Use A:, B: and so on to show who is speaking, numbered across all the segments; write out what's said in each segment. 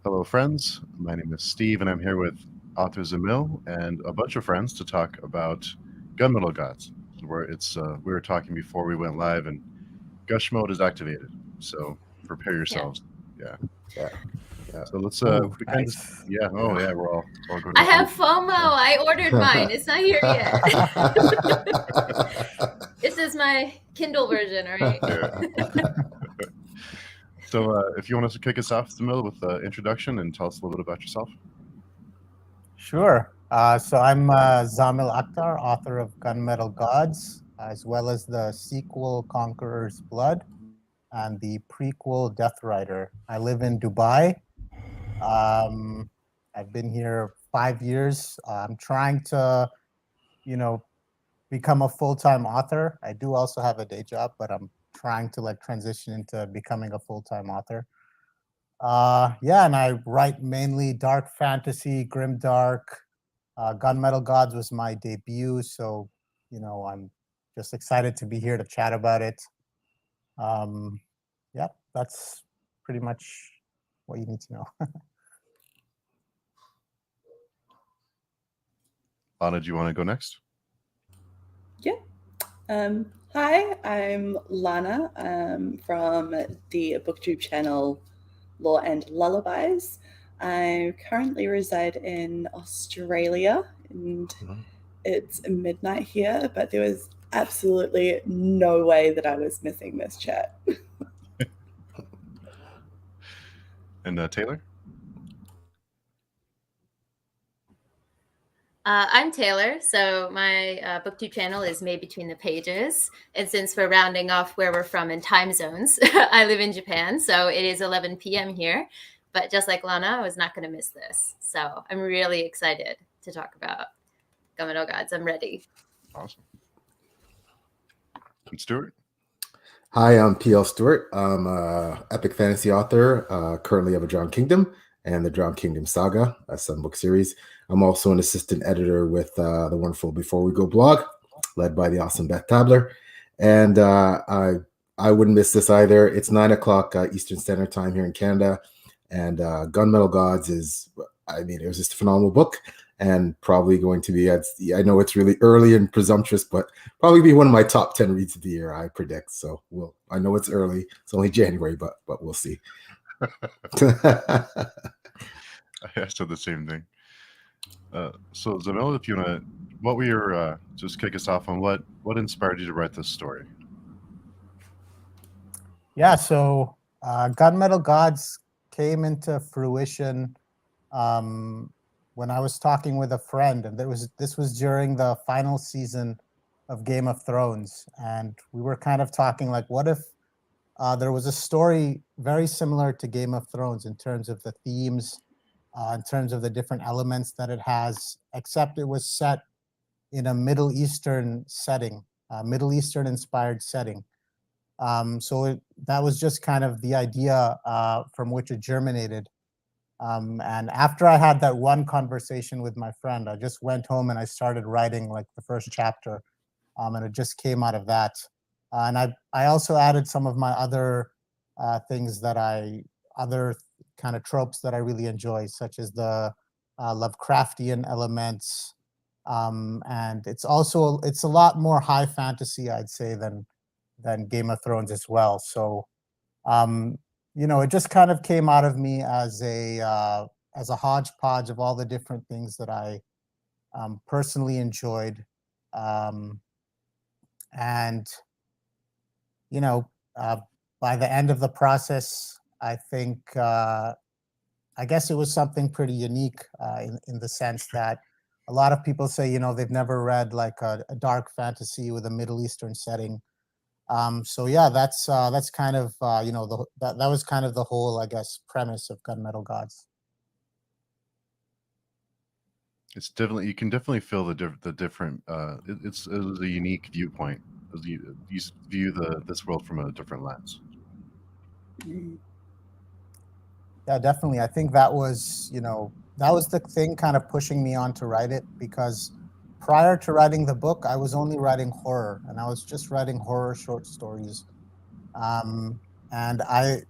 A: Hello, friends. My name is Steve, and I'm here with author Zamil and a bunch of friends to talk about Gunmetal Gods. Where we were talking before we went live, and gush mode is activated. So prepare
B: Yeah.
A: yourselves. Yeah.
C: Yeah. Yeah.
A: So let's
C: Oh,
A: we kind of
C: nice.
A: yeah. Oh yeah, we're all going
B: I
A: to
B: have
A: sleep.
B: FOMO.
A: So
B: I ordered mine. It's not here yet. This is my Kindle version, all right?
A: yeah. So if you want us to kick us off, Zamil, with the introduction and tell us a little bit about yourself.
C: Sure. So I'm Zamil Akhtar, author of Gunmetal Gods, as well as the sequel Conqueror's Blood and the prequel Death Rider. I live in Dubai. Um, I've been here 5 years. I'm trying to, you know, become a full-time author. I do also have a day job, but I'm trying to like transition into becoming a full-time author. Yeah, and I write mainly dark fantasy, grimdark. Gunmetal Gods was my debut, so I'm just excited to be here to chat about it. Um, yeah, that's pretty much what you need to know.
A: Lana, do you want to go next?
D: Yeah. Hi, I'm Lana from the booktube channel Lore and Lullabies. I currently reside in Australia and it's midnight here, but there was absolutely no way that I was missing this chat.
A: And Taylor.
B: I'm Taylor. So my booktube channel is Maed Between the Pages. And since we're rounding off where we're from in time zones, I live in Japan. So it is 11 p.m. here. But just like Lana, I was not going to miss this. So I'm really excited to talk about Gunmetal Gods. I'm ready.
A: Awesome. And Stuart.
E: Hi, I'm P.L. Stuart. I'm an epic fantasy author. Currently have a Drowned Kingdom and the Drowned Kingdom Saga, a 7-book series. I'm also an assistant editor with the wonderful Before We Go blog, led by the awesome Beth Tabler. And I wouldn't miss this either. It's 9 o'clock Eastern Standard Time here in Canada. And Gunmetal Gods it was just a phenomenal book. And probably going to be, I know it's really early and presumptuous, but probably be one of my top 10 reads of the year, I predict. So I know it's early. It's only January, but we'll see.
A: I said the same thing. So Zamil, if you want to, what were your, just kick us off on what inspired you to write this story?
C: Yeah, so Gunmetal Gods came into fruition when I was talking with a friend, and this was during the final season of Game of Thrones, and we were kind of talking like, what if there was a story very similar to Game of Thrones in terms of the themes, in terms of the different elements that it has, except it was set in a Middle Eastern setting, Middle Eastern inspired setting. So that was just kind of the idea from which it germinated. And after I had that one conversation with my friend, I just went home and I started writing like the first chapter, and it just came out of that. And I also added some of my other things other kind of tropes that I really enjoy, such as the Lovecraftian elements. And it's a lot more high fantasy, I'd say, than Game of Thrones as well. So it just kind of came out of me as a hodgepodge of all the different things that I personally enjoyed, and by the end of the process, I think I guess it was something pretty unique in the sense that a lot of people say they've never read like a dark fantasy with a Middle Eastern setting. So yeah, that's kind of that was kind of the whole, I guess, premise of Gunmetal Gods.
A: It's definitely, you can definitely feel the different. It was a unique viewpoint. You view this world from a different lens.
C: Yeah, definitely. I think that was the thing kind of pushing me on to write it, because prior to writing the book, I was only writing horror, and I was just writing horror short stories. And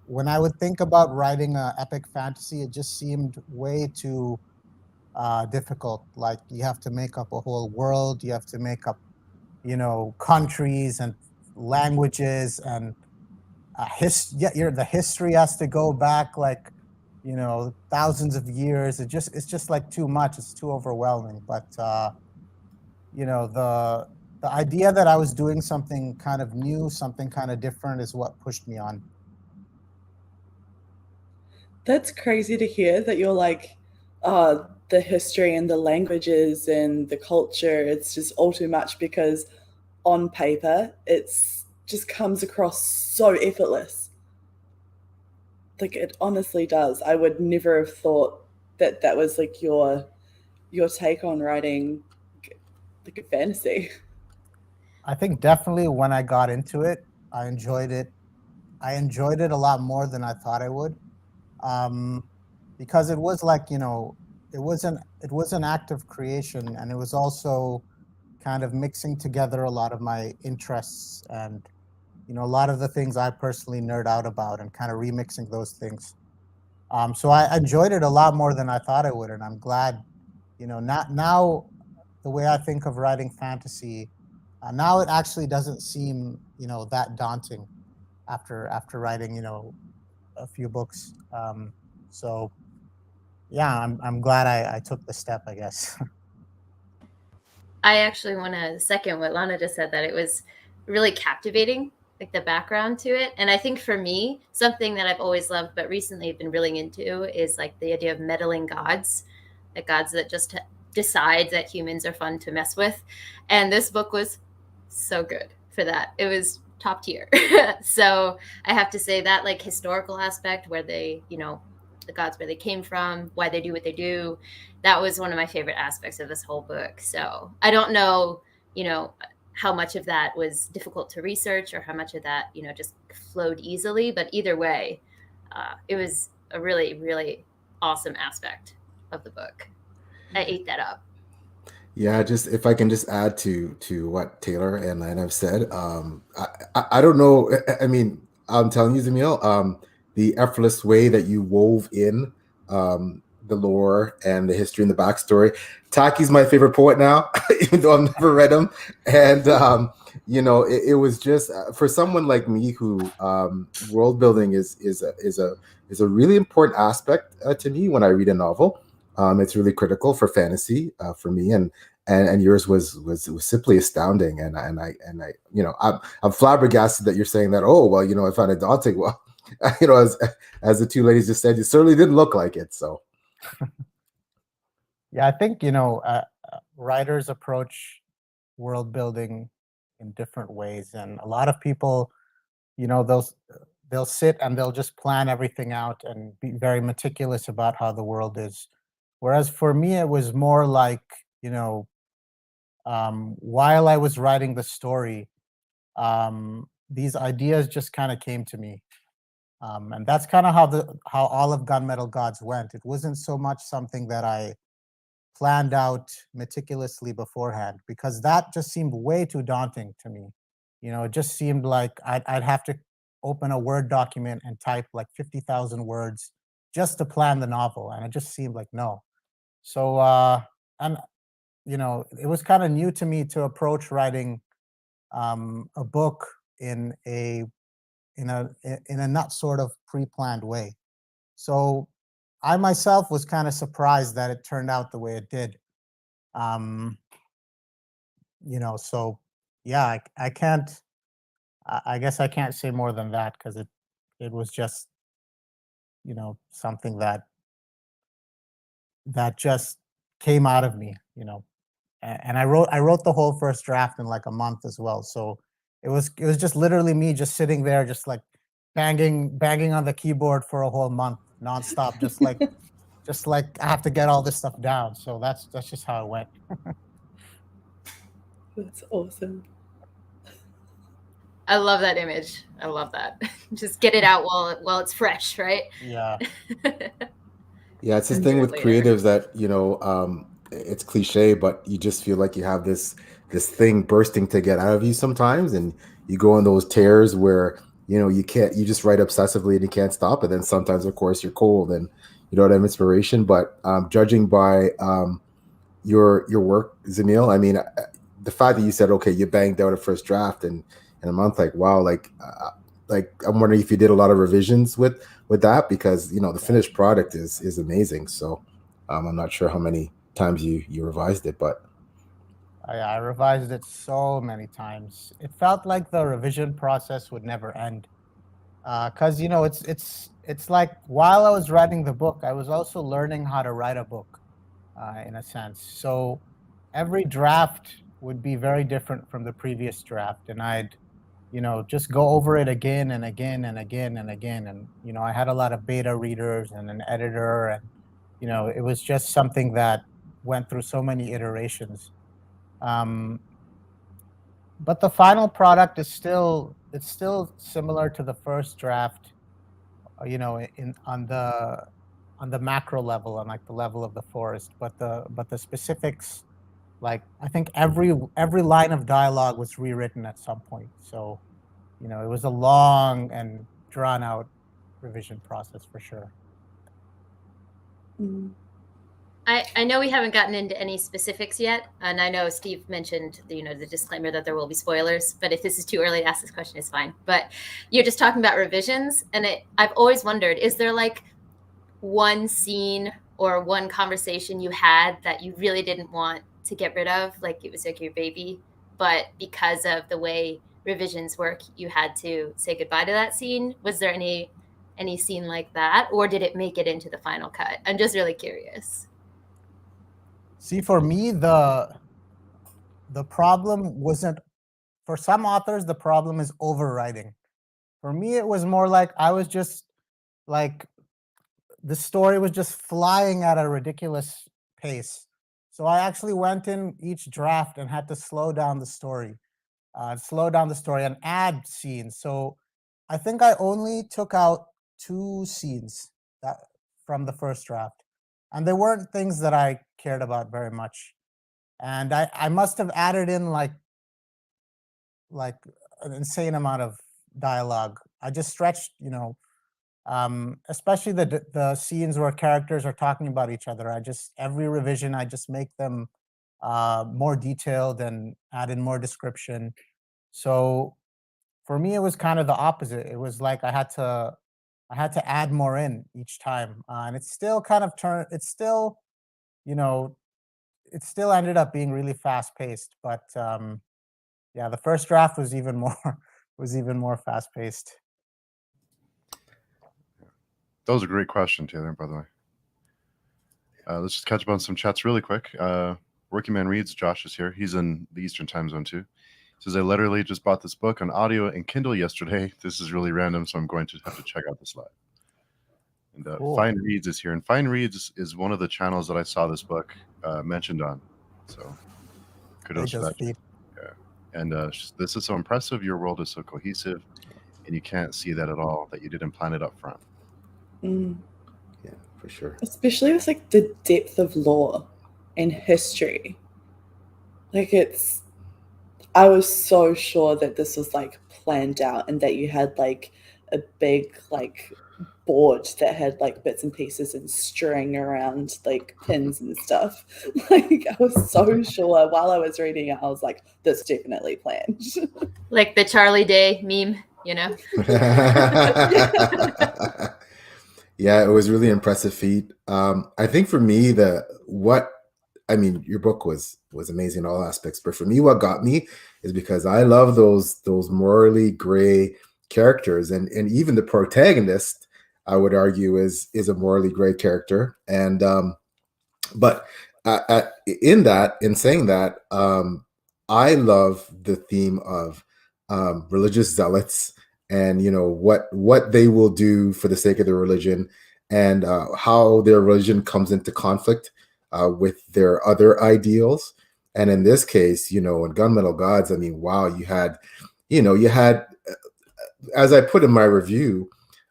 C: when I would think about writing an epic fantasy, it just seemed way too difficult. Like you have to make up a whole world, you have to make up, countries and languages and the history has to go back like, thousands of years. It's just like too much. It's too overwhelming. But the idea that I was doing something kind of new, something kind of different, is what pushed me on.
D: That's crazy to hear that you're like, the history and the languages and the culture, it's just all too much, because on paper, it's just comes across so effortless. Like it honestly does. I would never have thought that that was like your take on writing like a fantasy.
C: I think definitely when I got into it, I enjoyed it. I enjoyed it a lot more than I thought I would, because it was like, it was an act of creation, and it was also kind of mixing together a lot of my interests and, a lot of the things I personally nerd out about, and kind of remixing those things. So I enjoyed it a lot more than I thought I would, and I'm glad, not now the way I think of writing fantasy. Now it actually doesn't seem, that daunting after writing, a few books. So yeah, I'm glad I took the step, I guess.
B: I actually want to second what Lana just said, that it was really captivating, like the background to it. And I think for me, something that I've always loved, but recently been really into, is like the idea of meddling gods, like gods that just decide that humans are fun to mess with. And this book was so good for that. It was top tier. So I have to say that, like, historical aspect where they, the gods, where they came from, why they do what they do, that was one of my favorite aspects of this whole book. So I don't know, how much of that was difficult to research or how much of that, just flowed easily. But either way, it was a really, really awesome aspect of the book. I ate that up.
E: Yeah, just if I can just add to what Taylor and Lana have said, I don't know. I mean, I'm telling you, Zamil, the effortless way that you wove in the lore and the history and the backstory. Taki's my favorite poet now, even though I've never read him. And it was just for someone like me who world building is a really important aspect to me when I read a novel. It's really critical for fantasy for me, and yours was simply astounding. And I I'm flabbergasted that you're saying that. Oh well, I found it daunting. Well, as the two ladies just said, you certainly didn't look like it. So
C: Yeah, I think writers approach world building in different ways, and a lot of people, they'll sit and they'll just plan everything out and be very meticulous about how the world is. Whereas for me, it was more like, while I was writing the story, these ideas just kind of came to me. And that's kind of how all of Gunmetal Gods went. It wasn't so much something that I planned out meticulously beforehand, because that just seemed way too daunting to me. It just seemed like I'd have to open a Word document and type like 50,000 words just to plan the novel, and it just seemed like no. So and it was kind of new to me to approach writing a book in a not sort of pre-planned way. So I myself was kind of surprised that it turned out the way it did. So yeah, I can't. I guess I can't say more than that, because it was just something that just came out of me. And I wrote the whole first draft in like a month as well. So it was just literally me just sitting there, just like banging on the keyboard for a whole month nonstop, just like I have to get all this stuff down. So that's just how it went.
D: That's awesome.
B: I love that image. I love that. Just get it out while it's fresh, right?
C: Yeah.
E: yeah, it's this
B: And
E: thing
B: do it
E: with
B: later.
E: creatives that it's cliche, but you just feel like you have this thing bursting to get out of you sometimes, and you go on those tears where you just write obsessively and you can't stop. And then sometimes, of course, you're cold and you don't have inspiration. But judging by your work, Zamil, I mean, the fact that you said, okay, you banged out a first draft in a month, like, wow, like I'm wondering if you did a lot of revisions with that, because the finished product is amazing. So I'm not sure how many times you revised it, but
C: I revised it so many times. It felt like the revision process would never end. Because it's like while I was writing the book, I was also learning how to write a book, in a sense. So every draft would be very different from the previous draft, and I'd just go over it again and again and again and again. And I had a lot of beta readers and an editor, and it was just something that went through so many iterations. Um, but the final product is still similar to the first draft, in on the macro level, on like the level of the forest, but the specifics, like I think every line of dialogue was rewritten at some point. So it was a long and drawn out revision process for sure.
D: Mm.
B: I know we haven't gotten into any specifics yet, and I know Steve mentioned the disclaimer that there will be spoilers, but if this is too early to ask this question, it's fine. But you're just talking about revisions, and I've always wondered, is there like one scene or one conversation you had that you really didn't want to get rid of, like it was like your baby, but because of the way revisions work, you had to say goodbye to that scene? Was there any scene like that, or did it make it into the final cut? I'm just really curious.
C: See, for me, the problem wasn't, for some authors, the problem is overwriting. For me, it was more like I was just like, the story was just flying at a ridiculous pace. So I actually went in each draft and had to slow down the story and add scenes. So I think I only took out 2 scenes that from the first draft, and they weren't things that I cared about very much. And I must have added in like an insane amount of dialogue. I just stretched, especially the scenes where characters are talking about each other. Every revision, I just make them more detailed and add in more description. So for me, it was kind of the opposite. It was like I had to add more in each time, and it's still kind of you know, it still ended up being really fast paced. But yeah, the first draft was even more fast paced.
A: That was a great question, Taylor, by the way. Let's just catch up on some chats really quick. Working Man Reads, Josh is here. He's in the Eastern time zone too. Says, I literally just bought this book on audio and Kindle yesterday. This is really random, so I'm going to have to check out this live. And
C: Cool.
A: Fine Reads is here. And Fine Reads is one of the channels that I saw this book mentioned on. So kudos to that.
C: Feed.
A: Yeah. And this is so impressive. Your world is so cohesive. And you can't see that at all, that you didn't plan it up front.
D: Mm.
E: yeah, for sure.
D: Especially with like the depth of lore and history. Like I was so sure that this was like planned out and that you had like a big like board that had like bits and pieces and string around like pins and stuff. Like I was so sure while I was reading it, I was like, this definitely planned.
B: Like the Charlie Day meme,
E: Yeah, it was really impressive feat. I think for me, your book was amazing in all aspects, but for me, what got me is because I love those morally gray characters, and even the protagonist, I would argue, is a morally gray character. And but in saying that, I love the theme of religious zealots, and what they will do for the sake of their religion, and how their religion comes into conflict with their other ideals. And in this case, in Gunmetal Gods, I mean, wow, you had, as I put in my review,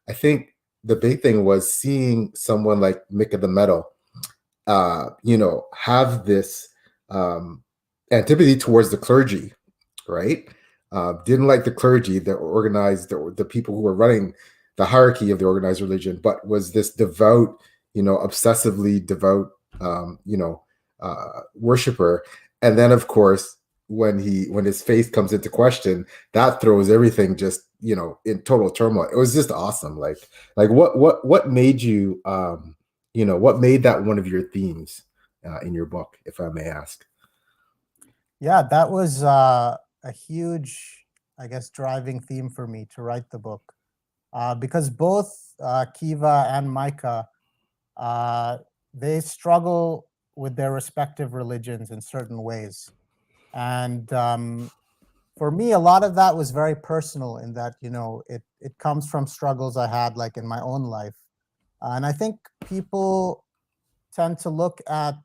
E: I think the big thing was seeing someone like Mick of the Metal, have this antipathy towards the clergy, right? didn't like the clergy that organized the people who were running the hierarchy of the organized religion, but was this devout, obsessively devout, worshiper. And then, of course, when his faith comes into question, that throws everything just in total turmoil. It was just awesome. Like what made you what made that one of your themes in your book, if I may ask?
C: Yeah, that was a huge, I guess, driving theme for me to write the book, because both Kiva and Micah, they struggle with their respective religions in certain ways. And for me, a lot of that was very personal in that, it comes from struggles I had like in my own life. And I think people tend to look at,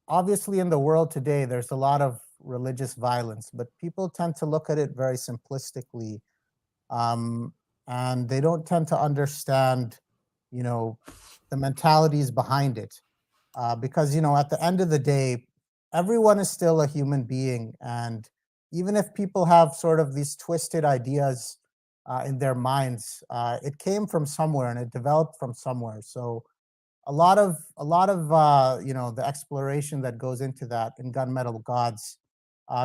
C: obviously in the world today, there's a lot of religious violence, but people tend to look at it very simplistically. Um, and they don't tend to understand, the mentalities behind it. Because, at the end of the day, everyone is still a human being. And even if people have sort of these twisted ideas in their minds, it came from somewhere and it developed from somewhere. So a lot of the exploration that goes into that in Gunmetal Gods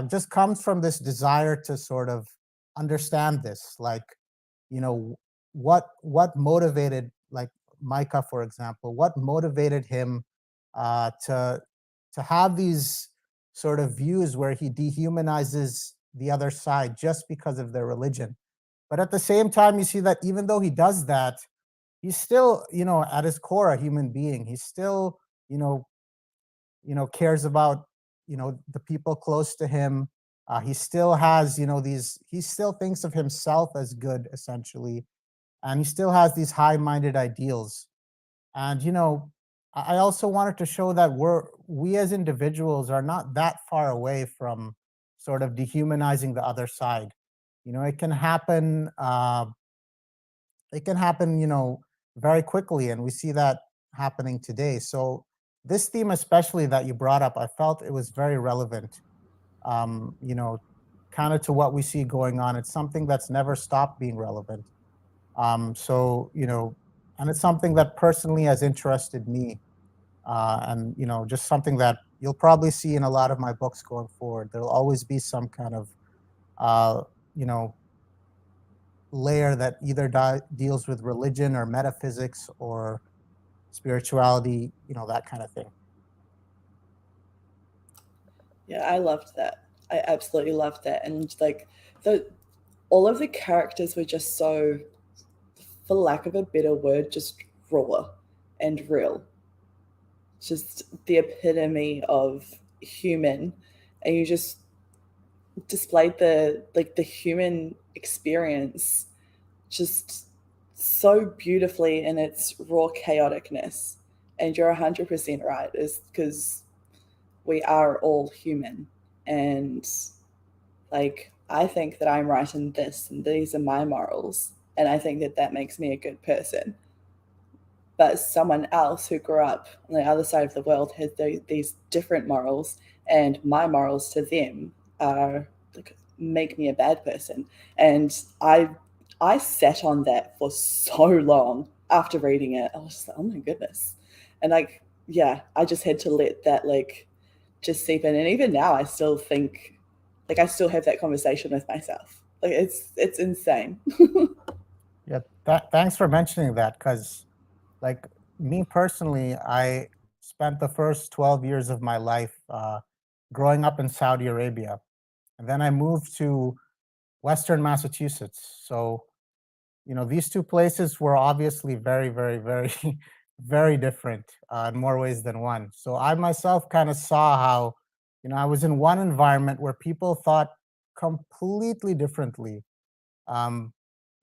C: just comes from this desire to sort of understand this, like, what motivated, like, Micah, for example, what motivated him to have these sort of views where he dehumanizes the other side just because of their religion. But at the same time, you see that even though he does that, he's still, at his core, a human being. He still, cares about, the people close to him. He still has, he still thinks of himself as good, essentially, and he still has these high-minded ideals. And I also wanted to show that we as individuals are not that far away from sort of dehumanizing the other side. It can happen. Very quickly, and we see that happening today. So this theme, especially that you brought up, I felt it was very relevant. Um, you know, Kind of to what we see going on. It's something that's never stopped being relevant. So and it's something that personally has interested me, and just something that you'll probably see in a lot of my books going forward. There'll always be some kind of uh, you know layer that either deals with religion or metaphysics or spirituality, that kind of thing.
D: Yeah, I loved that. I absolutely loved that. And like all of the characters were just so, for lack of a better word, just raw and real. Just the epitome of human. And you just displayed the human experience just so beautifully in its raw chaoticness. And you're 100% right, is because we are all human. And like, I think that I'm right in this, and these are my morals. And I think that that makes me a good person. But someone else who grew up on the other side of the world has these different morals, and my morals to them are like make me a bad person. And I sat on that for so long after reading it. I was just like, oh my goodness. And like, yeah, I just had to let that like just seep in. And even now I still think, like, I still have that conversation with myself. Like it's insane.
C: Yeah, thanks for mentioning that, because, like, me personally, I spent the first 12 years of my life growing up in Saudi Arabia, and then I moved to Western Massachusetts. So these two places were obviously very, very, very, very different in more ways than one. So I myself kind of saw how, I was in one environment where people thought completely differently. Um,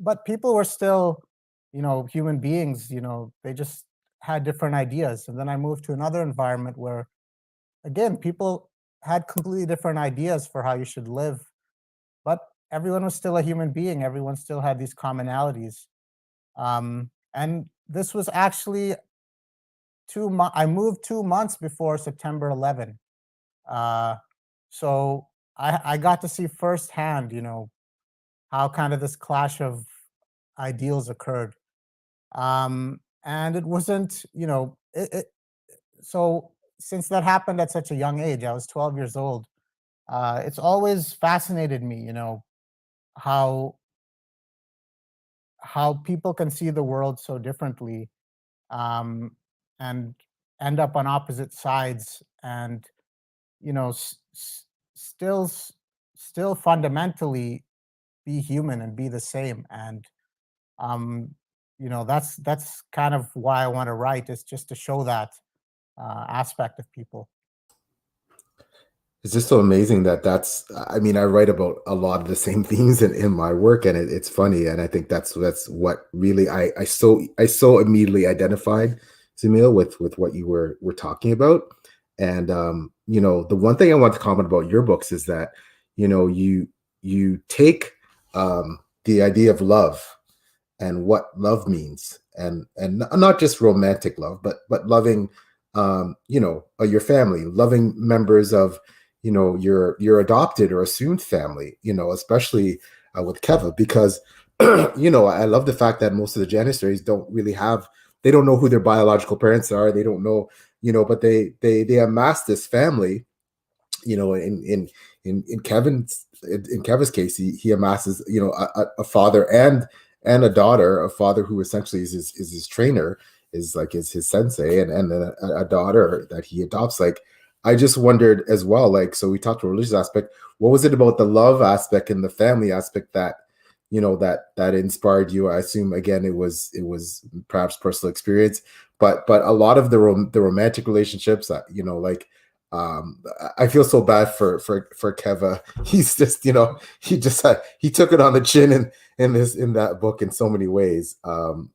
C: but people were still, human beings, they just had different ideas. And then I moved to another environment where, again, people had completely different ideas for how you should live, but everyone was still a human being. Everyone still had these commonalities. And this was actually I moved 2 months before September 11. Uh, So I got to see firsthand, how kind of this clash of ideals occurred. And it wasn't, so since that happened at such a young age, I was 12 years old. It's always fascinated me, how how people can see the world so differently, um, and end up on opposite sides, and you know, s- s- still s- still fundamentally be human and be the same. And um, that's kind of why I want to write, is just to show that aspect of people.
E: It's just so amazing that I mean, I write about a lot of the same themes in my work, and it's funny, and I think that's what really I so immediately identified, Zamil, with what you were talking about. And the one thing I want to comment about your books is that, you take the idea of love and what love means, and not just romantic love, but loving your family, loving members of your adopted or assumed family, especially with Keva, because I love the fact that most of the Janissaries they don't know who their biological parents are, they don't know, but they amass this family, you know in in in Kevin's case, he amasses, a father and a daughter, a father who essentially is his trainer, is his sensei, and then a daughter that he adopts. Like, I just wondered as well, like, so we talked about religious aspect, what was it about the love aspect and the family aspect that that inspired you? I assume, again, it was perhaps personal experience, but a lot of the romantic relationships that, like, I feel so bad for Keva. He's just, he took it on the chin in that book in so many ways. And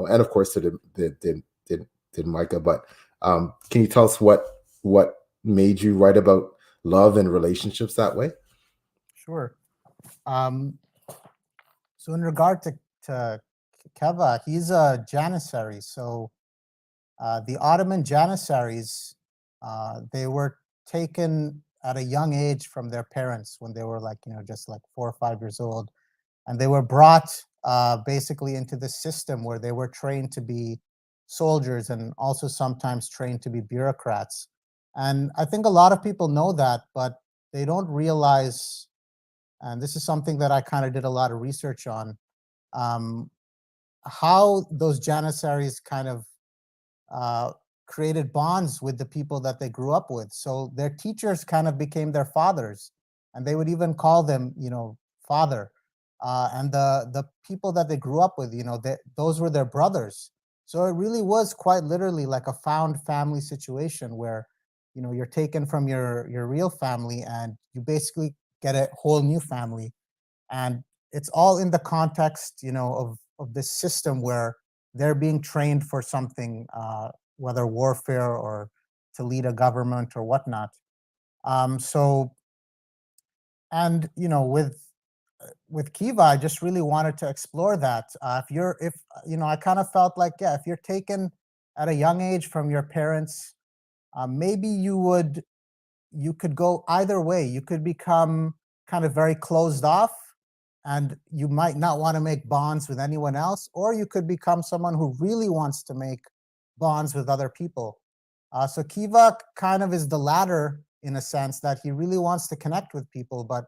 E: of course, so did Micah. But can you tell us what made you write about love and relationships that way?
C: Sure. Um, so in regard to Keva, he's a Janissary. So the Ottoman Janissaries, they were taken at a young age from their parents when they were like, just like 4 or 5 years old. And they were brought basically into the system where they were trained to be soldiers and also sometimes trained to be bureaucrats. And I think a lot of people know that, but they don't realize, and this is something that I kind of did a lot of research on, um, how those Janissaries kind of uh, created bonds with the people that they grew up with. So their teachers kind of became their fathers, and they would even call them, father. And the people that they grew up with, those were their brothers. So it really was quite literally like a found family situation where, you're taken from your real family and you basically get a whole new family. And it's all in the context, of this system where they're being trained for something, whether warfare or to lead a government or whatnot. So, and with Kiva, I just really wanted to explore that. If I kind of felt like, yeah, if you're taken at a young age from your parents, maybe you could go either way. You could become kind of very closed off, and you might not want to make bonds with anyone else, or you could become someone who really wants to make bonds with other people. So Kiva kind of is the latter, in a sense that he really wants to connect with people, but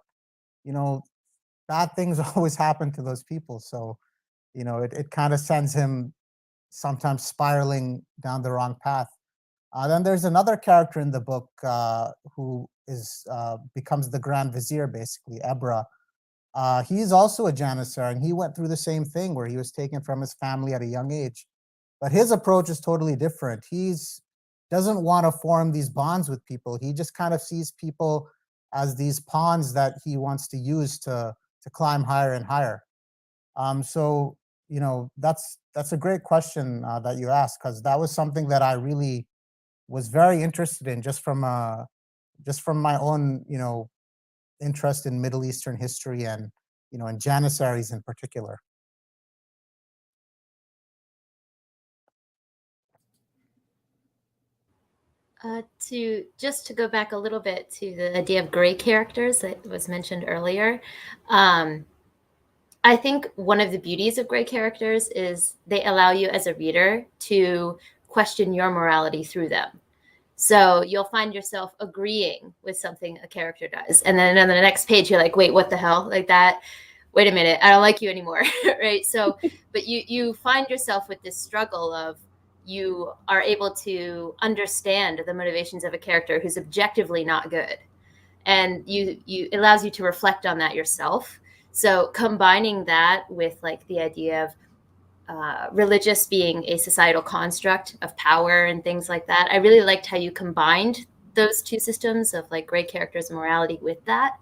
C: you know bad things always happen to those people. So it kind of sends him sometimes spiraling down the wrong path. Then there's another character in the book who becomes the Grand Vizier, basically, Ebra. He's also a Janissar, and he went through the same thing where he was taken from his family at a young age. But his approach is totally different. He's doesn't want to form these bonds with people. He just kind of sees people as these pawns that he wants to use to climb higher and higher. So that's a great question that you asked, because that was something that I really was very interested in, just from my own interest in Middle Eastern history, and in Janissaries in particular.
B: To go back a little bit to the idea of gray characters that was mentioned earlier, I think one of the beauties of gray characters is they allow you as a reader to question your morality through them. So you'll find yourself agreeing with something a character does, and then on the next page you're like, wait, what the hell? Like that, wait a minute, I don't like you anymore. Right? So but you find yourself with this struggle of, you are able to understand the motivations of a character who's objectively not good, and it allows you to reflect on that yourself. So combining that with like the idea of religious being a societal construct of power and things like that, I really liked how you combined those two systems of like gray characters and morality with that,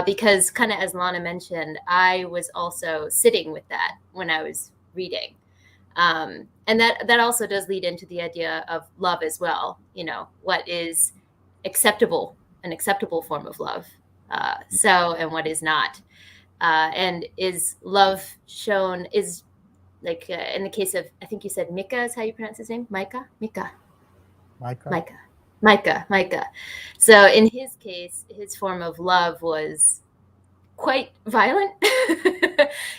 B: because kind of as Lana mentioned, I was also sitting with that when I was reading. And that also does lead into the idea of love as well. You know, what is an acceptable form of love, and what is not. And is love shown, is like in the case of, I think you said Micah is how you pronounce his name? Micah. So in his case, his form of love was quite violent,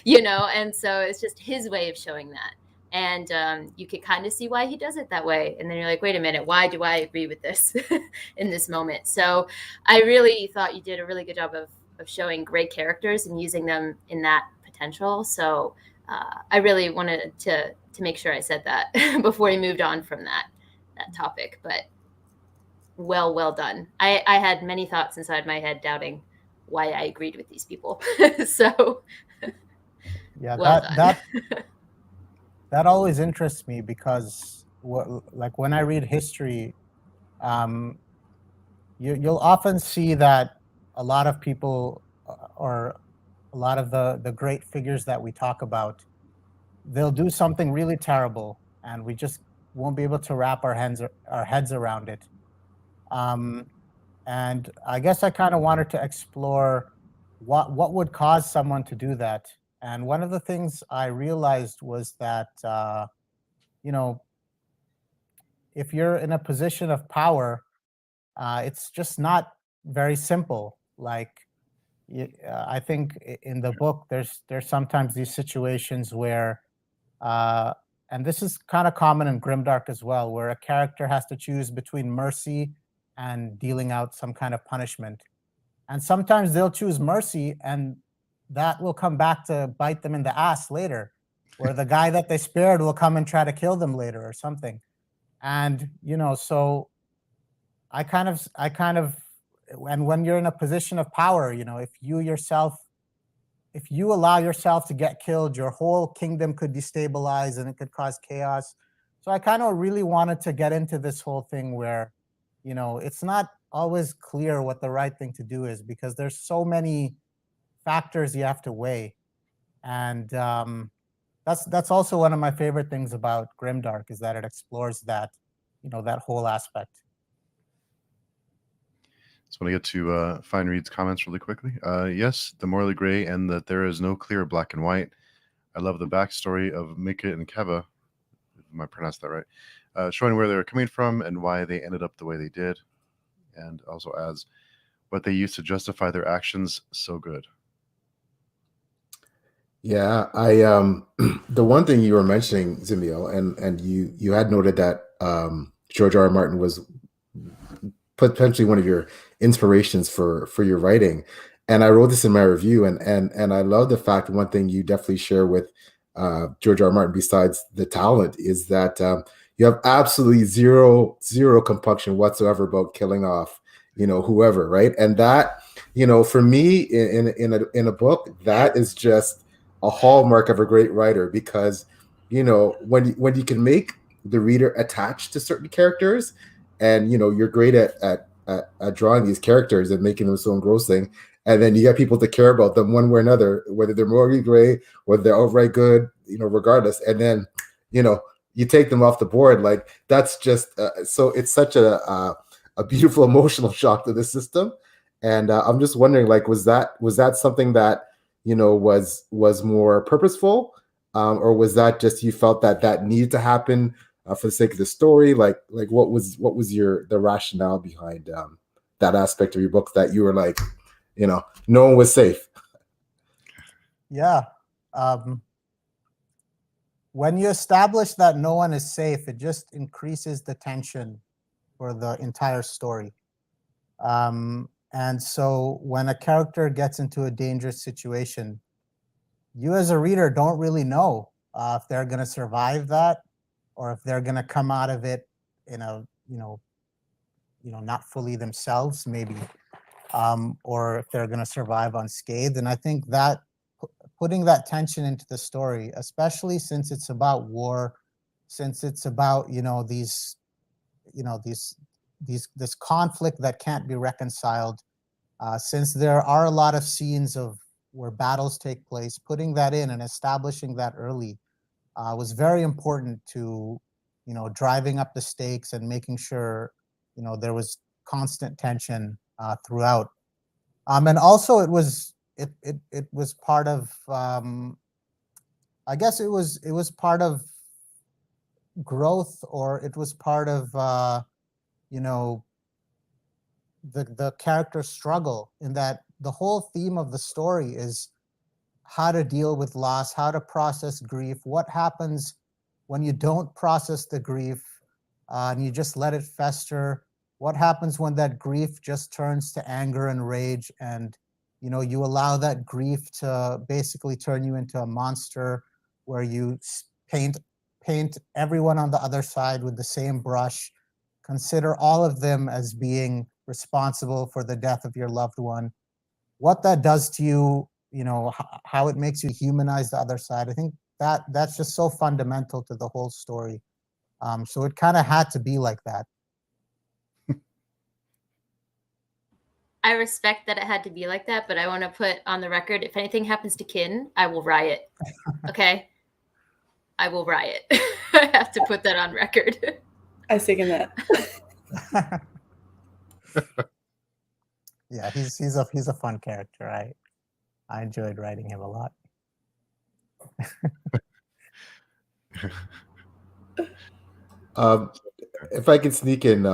B: you know, and so it's just his way of showing that. And you could kind of see why he does it that way. And then you're like, wait a minute, why do I agree with this in this moment? So I really thought you did a really good job of showing great characters and using them in that potential. So I really wanted to make sure I said that before we moved on from that topic. But well done. I had many thoughts inside my head doubting why I agreed with these people. So
C: yeah,
B: well
C: that always interests me, because like when I read history, you'll often see that a lot of people, or a lot of the great figures that we talk about, they'll do something really terrible, and we just won't be able to wrap our heads around it. And I guess I kind of wanted to explore what would cause someone to do that. And one of the things I realized was that, you know, if you're in a position of power, it's just not very simple. Like, I think in the book, there's sometimes these situations where, and this is kind of common in Grimdark as well, where a character has to choose between mercy and dealing out some kind of punishment. And sometimes they'll choose mercy, and that will come back to bite them in the ass later, where the guy that they spared will come and try to kill them later or something. And, you know, so I kind of, and when you're in a position of power, you know, if you allow yourself to get killed, your whole kingdom could destabilize and it could cause chaos. So I kind of really wanted to get into this whole thing where, you know, it's not always clear what the right thing to do is, because there's so many factors you have to weigh. And that's also one of my favorite things about Grimdark, is that it explores that, you know, that whole aspect.
A: So I want to get to Fine Reed's comments really quickly. Yes, the morally gray, and that there is no clear black and white. I love the backstory of Mika and Keva, if I pronounced that right, showing where they were coming from and why they ended up the way they did. And also adds, what they used to justify their actions, so good.
E: Yeah, I the one thing you were mentioning, Zamil, and you had noted that George R. R. Martin was potentially one of your inspirations for your writing. And I wrote this in my review, and I love the fact, one thing you definitely share with George R. R. Martin, besides the talent, is that you have absolutely zero compunction whatsoever about killing off, you know, whoever, right? And that, you know, for me in a book, that is just a hallmark of a great writer, because, you know, when you can make the reader attached to certain characters, and, you know, you're great at drawing these characters and making them so engrossing, and then you get people to care about them one way or another, whether they're morally gray, whether they're outright good, you know, regardless. And then, you know, you take them off the board. Like, that's just so it's such a beautiful emotional shock to the system. And I'm just wondering, like, was that something that, you know, was more purposeful, or was that just you felt that needed to happen for the sake of the story? Like what was the rationale behind that aspect of your book that you were like, no one was safe?
C: Yeah. When you establish that no one is safe, it just increases the tension for the entire story. And so when a character gets into a dangerous situation, you as a reader don't really know if they're going to survive that, or if they're going to come out of it in a, not fully themselves, maybe, or if they're going to survive unscathed. And I think that putting that tension into the story, especially since it's about war, since it's about, this conflict that can't be reconciled, since there are a lot of scenes of where battles take place, putting that in and establishing that early was very important to, driving up the stakes and making sure, there was constant tension throughout. And also it was part of, I guess it was part of growth, or it was part of, the character struggle, in that the whole theme of the story is how to deal with loss, how to process grief, what happens when you don't process the grief and you just let it fester, what happens when that grief just turns to anger and rage, and you allow that grief to basically turn you into a monster, where you paint everyone on the other side with the same brush, consider all of them as being responsible for the death of your loved one, what that does to you, how it makes you humanize the other side. I think that's just so fundamental to the whole story. So it kind of had to be like that.
B: I respect that it had to be like that, but I want to put on the record, if anything happens to Kin, I will riot. Okay? I will riot. I have to put that on record.
D: I second that.
C: Yeah, he's a fun character. I enjoyed writing him a lot.
E: If I can sneak in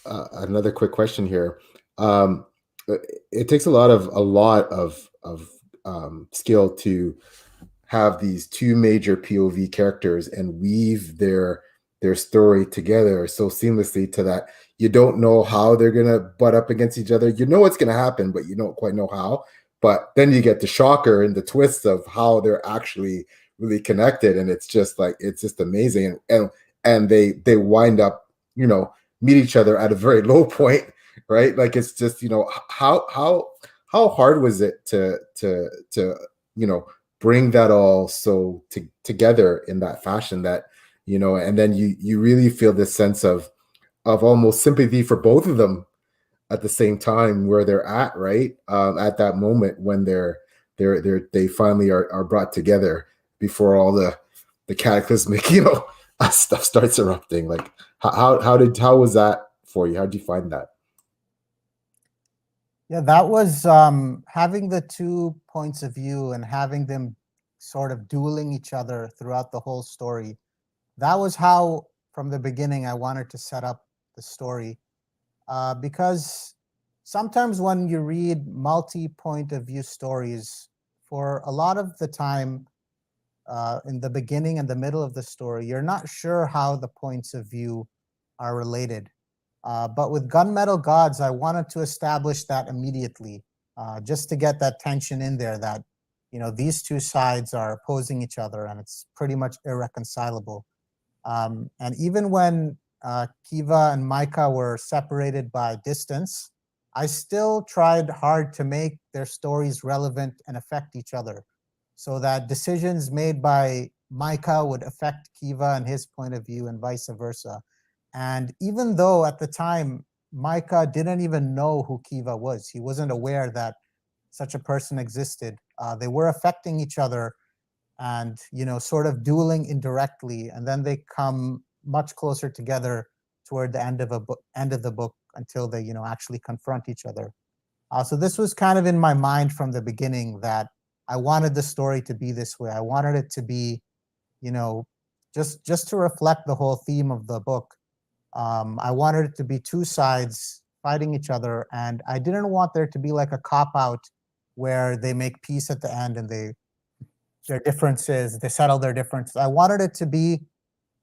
E: another quick question here, it takes a lot of skill to have these two major POV characters and weave their story together so seamlessly to that you don't know how they're gonna butt up against each other. You know what's gonna happen, but you don't quite know how. But then you get the shocker and the twists of how they're actually really connected, and it's just amazing. And they wind up, meet each other at a very low point, right? Like it's just, how hard was it to bring that all so together in that fashion that, and then you really feel this sense of almost sympathy for both of them at the same time where they're at, right? At that moment when they finally are brought together before all the cataclysmic, stuff starts erupting. Like how was that for you? How did you find that?
C: Yeah, that was having the 2 points of view and having them sort of dueling each other throughout the whole story. That was how, from the beginning, I wanted to set up the story. Because sometimes when you read multi-point of view stories, for a lot of the time, in the beginning and the middle of the story, you're not sure how the points of view are related. But with Gunmetal Gods, I wanted to establish that immediately, just to get that tension in there that, these two sides are opposing each other and it's pretty much irreconcilable. And even when Kiva and Micah were separated by distance, I still tried hard to make their stories relevant and affect each other, so that decisions made by Micah would affect Kiva and his point of view and vice versa. And even though at the time, Micah didn't even know who Kiva was, he wasn't aware that such a person existed, they were affecting each other and, sort of dueling indirectly. And then they come much closer together toward the end of the book until they, actually confront each other. So this was kind of in my mind from the beginning, that I wanted the story to be this way. I wanted it to be, just to reflect the whole theme of the book. I wanted it to be two sides fighting each other, and I didn't want there to be like a cop out where they make peace at the end and they settle their differences. I wanted it to be,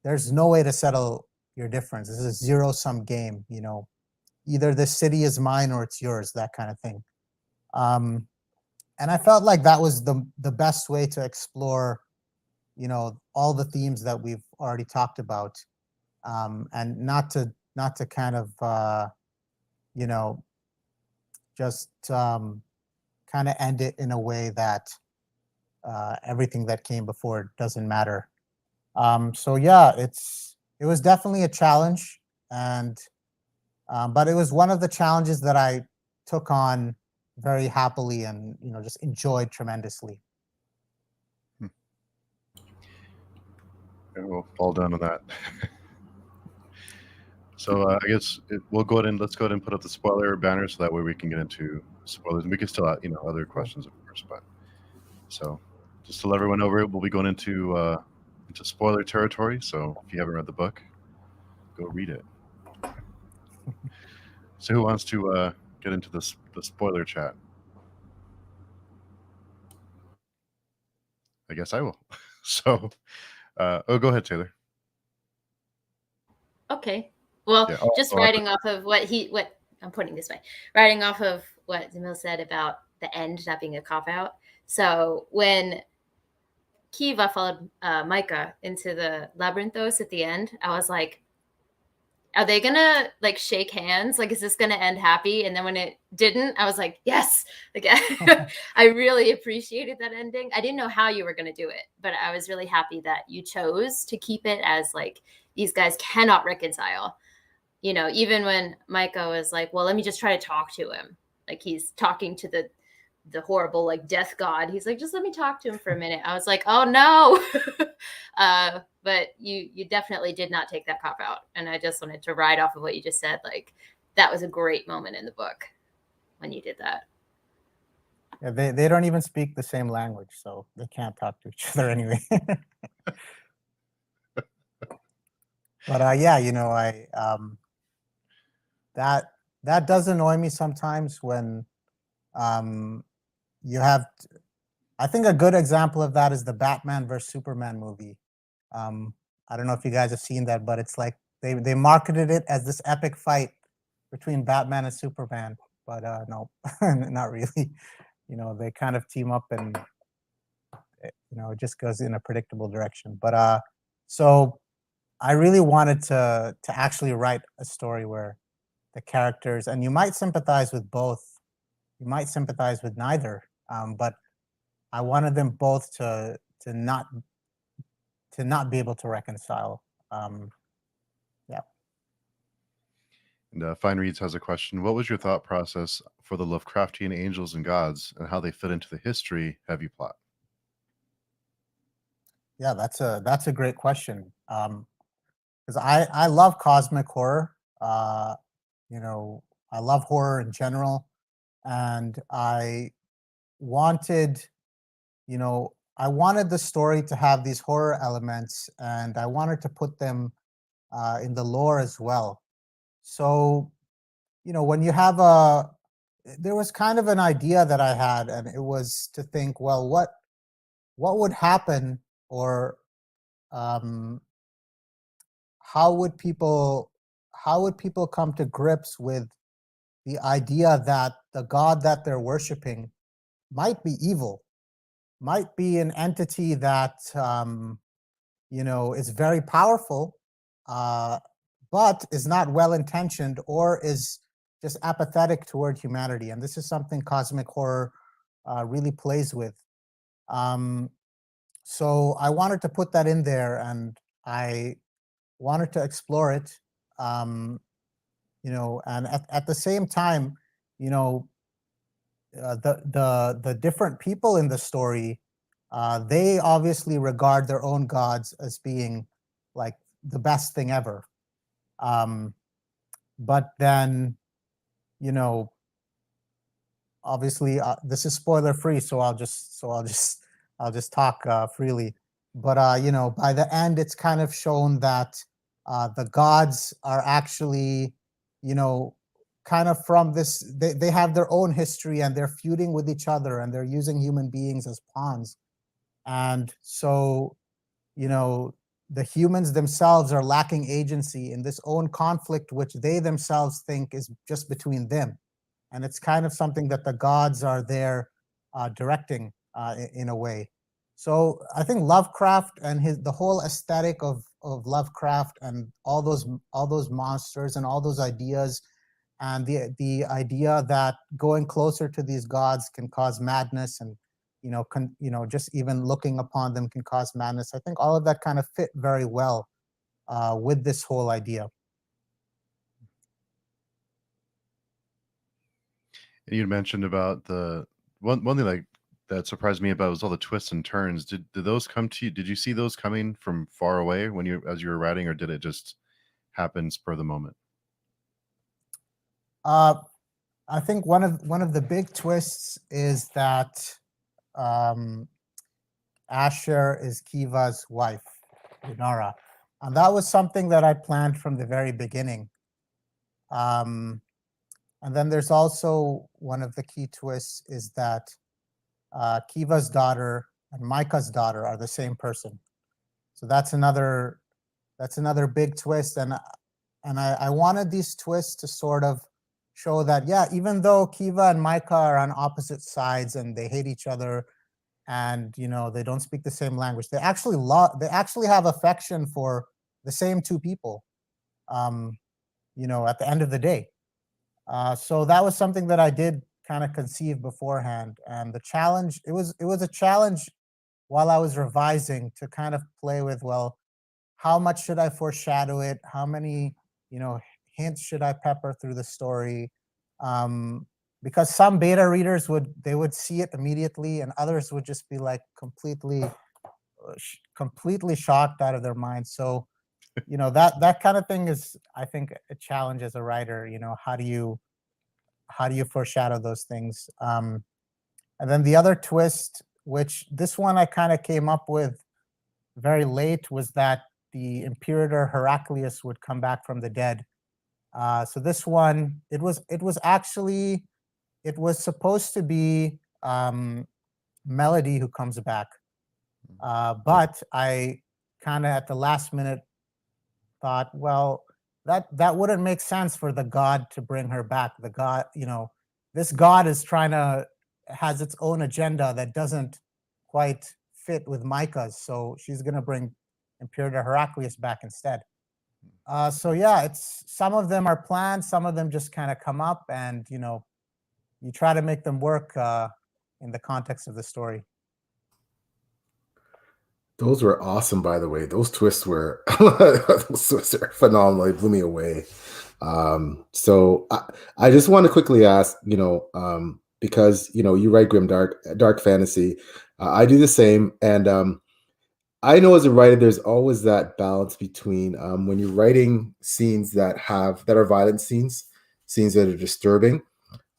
C: there's no way to settle your difference. This is a zero-sum game, you know. Either the city is mine or it's yours, that kind of thing. And I felt like that was the best way to explore, you know, all the themes that we've already talked about, and not to kind of you know, just kind of end it in a way that everything that came before doesn't matter. So yeah, it was definitely a challenge, and but it was one of the challenges that I took on very happily and, you know, just enjoyed tremendously.
A: And we'll fall down on that. So I guess we'll go ahead and let's go ahead and put up the spoiler banner so that way we can get into spoilers. And we can still, you know, other questions of course, but so just to let everyone over, we'll be going into spoiler territory. So if you haven't read the book, go read it. So who wants to get into the spoiler chat? I guess I will. So, go ahead, Taylor.
B: Okay. Well,
A: Yeah.
B: just writing off of what I'm putting this way, writing off of what Zamil said about the end not being a cop out. So when Kiva followed Micah into the labyrinthos at the end, I was like, are they gonna like shake hands? Like, is this gonna end happy? And then when it didn't, I was like, yes. Like, I really appreciated that ending. I didn't know how you were gonna do it, but I was really happy that you chose to keep it as like, these guys cannot reconcile. You know, even when Micah was like, well, let me just try to talk to him. Like, he's talking to the horrible like death god. He's like, just let me talk to him for a minute. I was like, oh no. But you definitely did not take that cop out. And I just wanted to ride off of what you just said. Like, that was a great moment in the book when you did that.
C: Yeah, they don't even speak the same language, so they can't talk to each other anyway. But yeah, you know, that does annoy me sometimes when you have. I think a good example of that is the Batman versus Superman movie. I don't know if you guys have seen that, but it's like they marketed it as this epic fight between Batman and Superman, but no, not really. You know, they kind of team up and you know, it just goes in a predictable direction. But so I really wanted to actually write a story where the characters, and you might sympathize with both, you might sympathize with neither, but I wanted them both to not be able to reconcile. Yeah.
A: And Fine Reads has a question. What was your thought process for the Lovecraftian angels and gods and how they fit into the history heavy plot?
C: Yeah, that's a great question. Because I love cosmic horror. You know, I love horror in general, and I wanted, you know, I wanted the story to have these horror elements, and I wanted to put them in the lore as well. So, you know, when you have there was kind of an idea that I had, and it was to think, well, what would happen, or how would people come to grips with the idea that the god that they're worshiping might be evil, might be an entity that you know, is very powerful, but is not well intentioned or is just apathetic toward humanity. And this is something cosmic horror really plays with. So I wanted to put that in there, and I wanted to explore it. You know, and at the same time, you know, the different people in the story, they obviously regard their own gods as being like the best thing ever. But then, you know, obviously this is spoiler free, so I'll just talk freely. but you know, by the end, it's kind of shown that the gods are actually, you know, kind of from this. They have their own history, and they're feuding with each other, and they're using human beings as pawns. And so, you know, the humans themselves are lacking agency in this own conflict, which they themselves think is just between them. And it's kind of something that the gods are there directing in a way. So I think Lovecraft and the whole aesthetic of Lovecraft and all those monsters and all those ideas, and the idea that going closer to these gods can cause madness, and just even looking upon them can cause madness. I think all of that kind of fit very well with this whole idea.
A: And you mentioned about the one thing like that surprised me about was all the twists and turns. Did those come to you? Did you see those coming from far away when as you were writing, or did it just happen spur of the moment?
C: I think one of the big twists is that um, Asher is Kiva's wife, Lunara, and that was something that I planned from the very beginning. Um, and then there's also one of the key twists is that Kiva's daughter and Micah's daughter are the same person. So that's another big twist, and I wanted these twists to sort of show that, yeah, even though Kiva and Micah are on opposite sides and they hate each other, and they don't speak the same language, they actually have affection for the same two people. Um, at the end of the day, so that was something that I did kind of conceive beforehand, and the challenge it was a challenge while I was revising to kind of play with, well, how much should I foreshadow it? How many, hints should I pepper through the story? Um, because some beta readers would see it immediately, and others would just be like completely shocked out of their minds. So, that kind of thing is, I think, a challenge as a writer. How do you foreshadow those things? And then the other twist, which this one I kind of came up with very late, was that the Imperator Heraclius would come back from the dead. So this one, it was supposed to be Melody who comes back, but I kind of at the last minute thought, well, that wouldn't make sense for the god to bring her back. The god, this god has its own agenda that doesn't quite fit with Micah's, so she's gonna bring Imperator Heraclius back instead. So yeah, it's some of them are planned, some of them just kind of come up, and you try to make them work in the context of the story.
E: Those were awesome, by the way. Those twists were phenomenal. They blew me away. So I just want to quickly ask, because you write grim dark fantasy. I do the same, and I know as a writer, there's always that balance between when you're writing scenes that are violent scenes that are disturbing.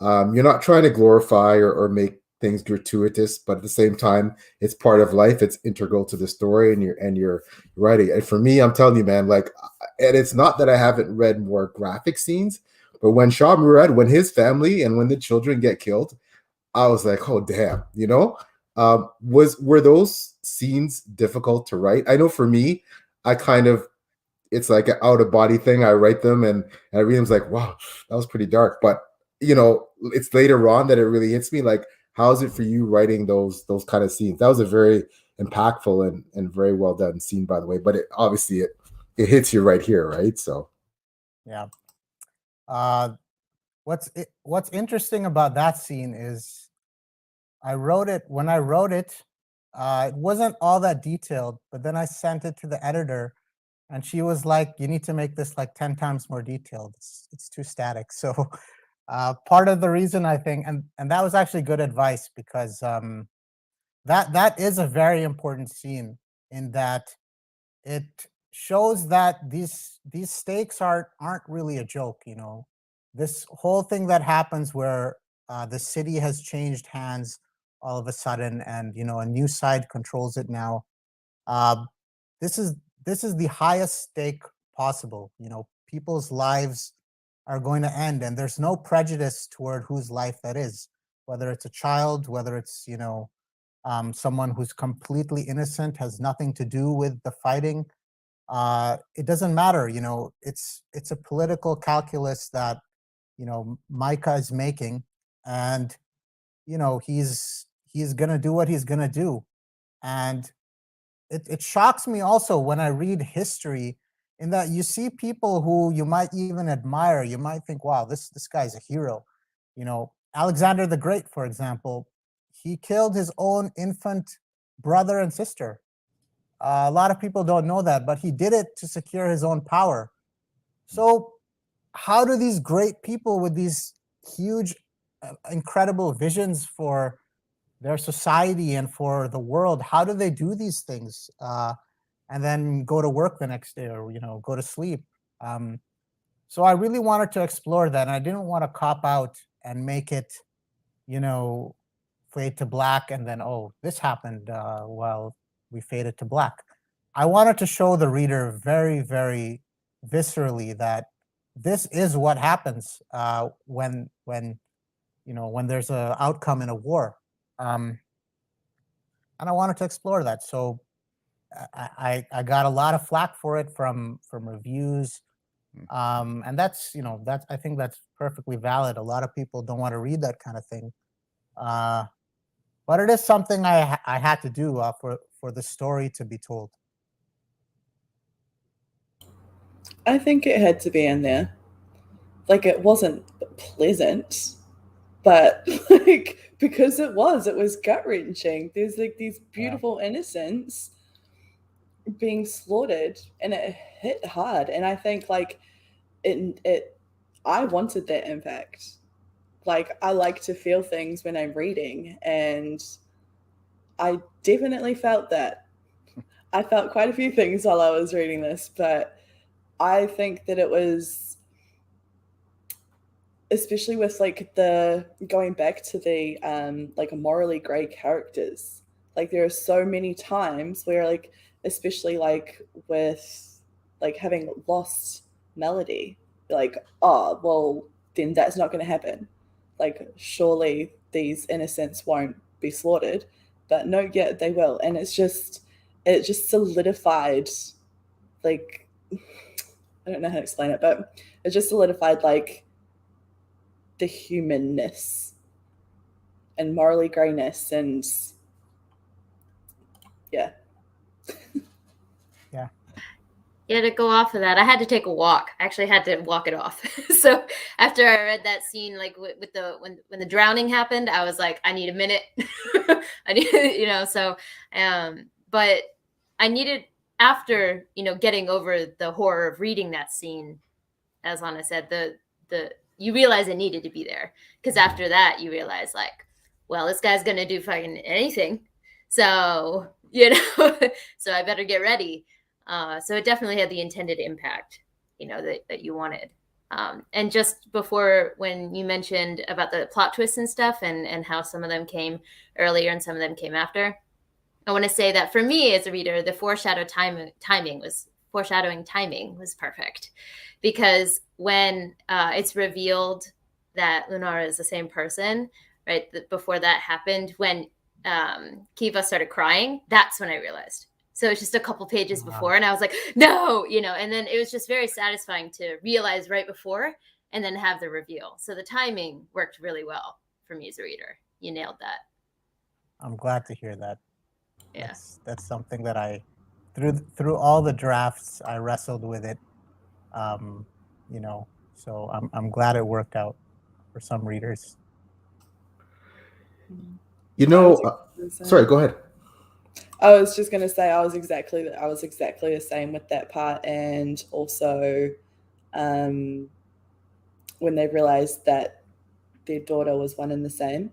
E: You're not trying to glorify or make things gratuitous, but at the same time, it's part of life. It's integral to the story, and you're writing. And for me, I'm telling you, man, like, and it's not that I haven't read more graphic scenes, but when Shah Murad, when his family and when the children get killed, I was like, oh damn, were those scenes difficult to write? I know for me, I kind of, it's like an out of body thing. I write them and I read them, it's like, wow, that was pretty dark. But it's later on that it really hits me. Like, how is it for you writing those kind of scenes? That was a very impactful and very well done scene, by the way. But obviously it hits you right here, right? So
C: yeah. What's interesting about that scene is when I wrote it, it wasn't all that detailed, but then I sent it to the editor, and she was like, you need to make this like 10 times more detailed. It's too static. So part of the reason, I think, and that was actually good advice, because that is a very important scene, in that it shows that these stakes aren't really a joke. This whole thing that happens where the city has changed hands all of a sudden, and a new side controls it now. Uh, this is the highest stake possible. People's lives are going to end, and there's no prejudice toward whose life that is, whether it's a child, whether it's someone who's completely innocent, has nothing to do with the fighting. It doesn't matter. It's a political calculus that Micah is making, and he's gonna do what he's gonna do. And it shocks me also when I read history, in that you see people who you might even admire. You might think, wow, this guy's a hero. Alexander the Great, for example, he killed his own infant brother and sister. A lot of people don't know that, but he did it to secure his own power. So how do these great people with these huge, incredible visions for their society and for the world, how do they do these things and then go to work the next day, or go to sleep? So I really wanted to explore that, and I didn't want to cop out and make it fade to black, and then, oh, this happened while we faded to black. I wanted to show the reader very, very viscerally that this is what happens when there's an outcome in a war. And I wanted to explore that. So I got a lot of flack for it from reviews. And that's I think that's perfectly valid. A lot of people don't want to read that kind of thing. But it is something I had to do for the story to be told.
D: I think it had to be in there. Like, it wasn't pleasant, but like, because it was gut-wrenching. There's like these beautiful innocents being slaughtered, and it hit hard. And I think like I wanted that impact. Like, I like to feel things when I'm reading, and I definitely felt that. I felt quite a few things while I was reading this, but I think that it was, especially with like the going back to the like morally grey characters. Like, there are so many times where, like, especially like with like having lost Melody, like, oh well, then that's not going to happen. Like, surely these innocents won't be slaughtered, but no, yeah, they will. And it just solidified, like, I don't know how to explain it, but it just solidified like the humanness and morally greyness, and yeah.
B: Yeah, to go off of that, I had to take a walk. I actually had to walk it off. So after I read that scene, like with the when the drowning happened, I was like, I need a minute. I need, so but I needed, after getting over the horror of reading that scene, as Lana said, the you realize it needed to be there, because after that you realize, like, well, this guy's gonna do fucking anything, so so I better get ready. So it definitely had the intended impact, that you wanted. And just before, when you mentioned about the plot twists and stuff, and how some of them came earlier and some of them came after, I want to say that for me as a reader, the foreshadowing timing was perfect, because when it's revealed that Lunara is the same person, right? Before that happened, when Kiva started crying, that's when I realized. So it's just a couple pages before, and I was like, no, and then it was just very satisfying to realize right before, and then have the reveal. So the timing worked really well for me as a reader. You nailed that. I'm
C: glad to hear that.
B: Yeah.
C: That's something that I, through all the drafts, I wrestled with it. So I'm glad it worked out for some readers.
E: Sorry, go ahead.
D: I was just going to say I was exactly the same with that part, and also when they realized that their daughter was one and the same.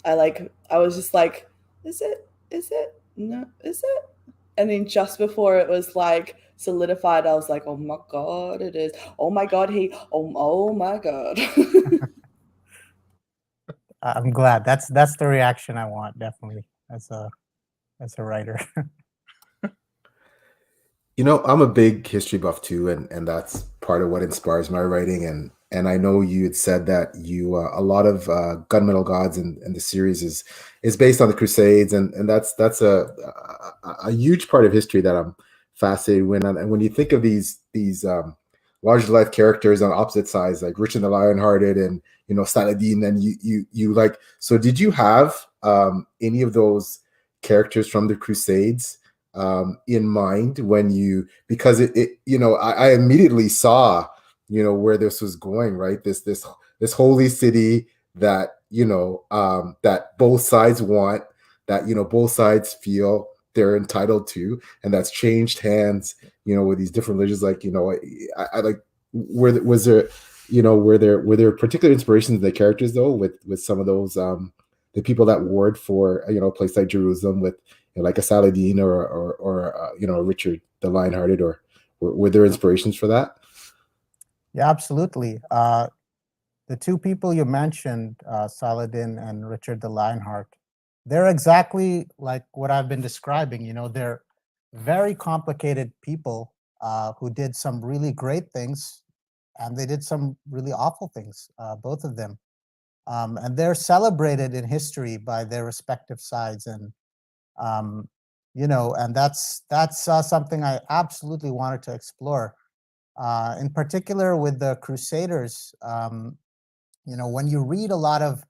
D: I was just like, is it? No, is it? And then just before it was like solidified, I was like, oh my God, it is. Oh my God, oh my God.
C: I'm glad. That's the reaction I want, definitely, as a writer.
E: I'm a big history buff too, and that's part of what inspires my writing. And I know you had said that you a lot of Gunmetal Gods and the series is based on the Crusades, and that's a huge part of history that I'm fascinated with. And when you think of these larger life characters on opposite sides, like Richard the Lionhearted and Saladin, and you like. So did you have any of those characters from the Crusades in mind when you, because I immediately saw where this was going, right? This holy city that that both sides want, that both sides feel they're entitled to, and that's changed hands with these different religions. Like I like, was there were there particular inspirations of the characters though with some of those the people that warred for a place like Jerusalem, with like a Saladin or Richard the Lionhearted, or were there inspirations for that?
C: Yeah, absolutely. The two people you mentioned, Saladin and Richard the Lionheart, they're exactly like what I've been describing. They're very complicated people who did some really great things, and they did some really awful things, both of them. And they're celebrated in history by their respective sides. Um, and that's something I absolutely wanted to explore. In particular with the Crusaders, when you read a lot of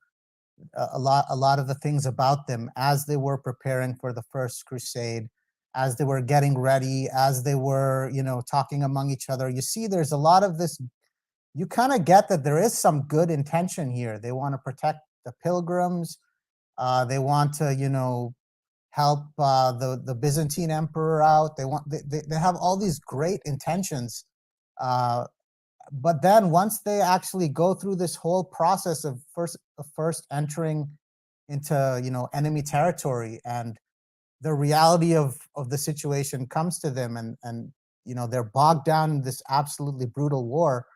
C: the things about them as they were preparing for the first crusade, as they were getting ready, as they were talking among each other, you see there's a lot of this. You kind of get that there is some good intention here. They want to protect the pilgrims. They want to help the Byzantine emperor out. They have all these great intentions. But then once they actually go through this whole process of first entering into enemy territory, and the reality of the situation comes to them, and they're bogged down in this absolutely brutal war.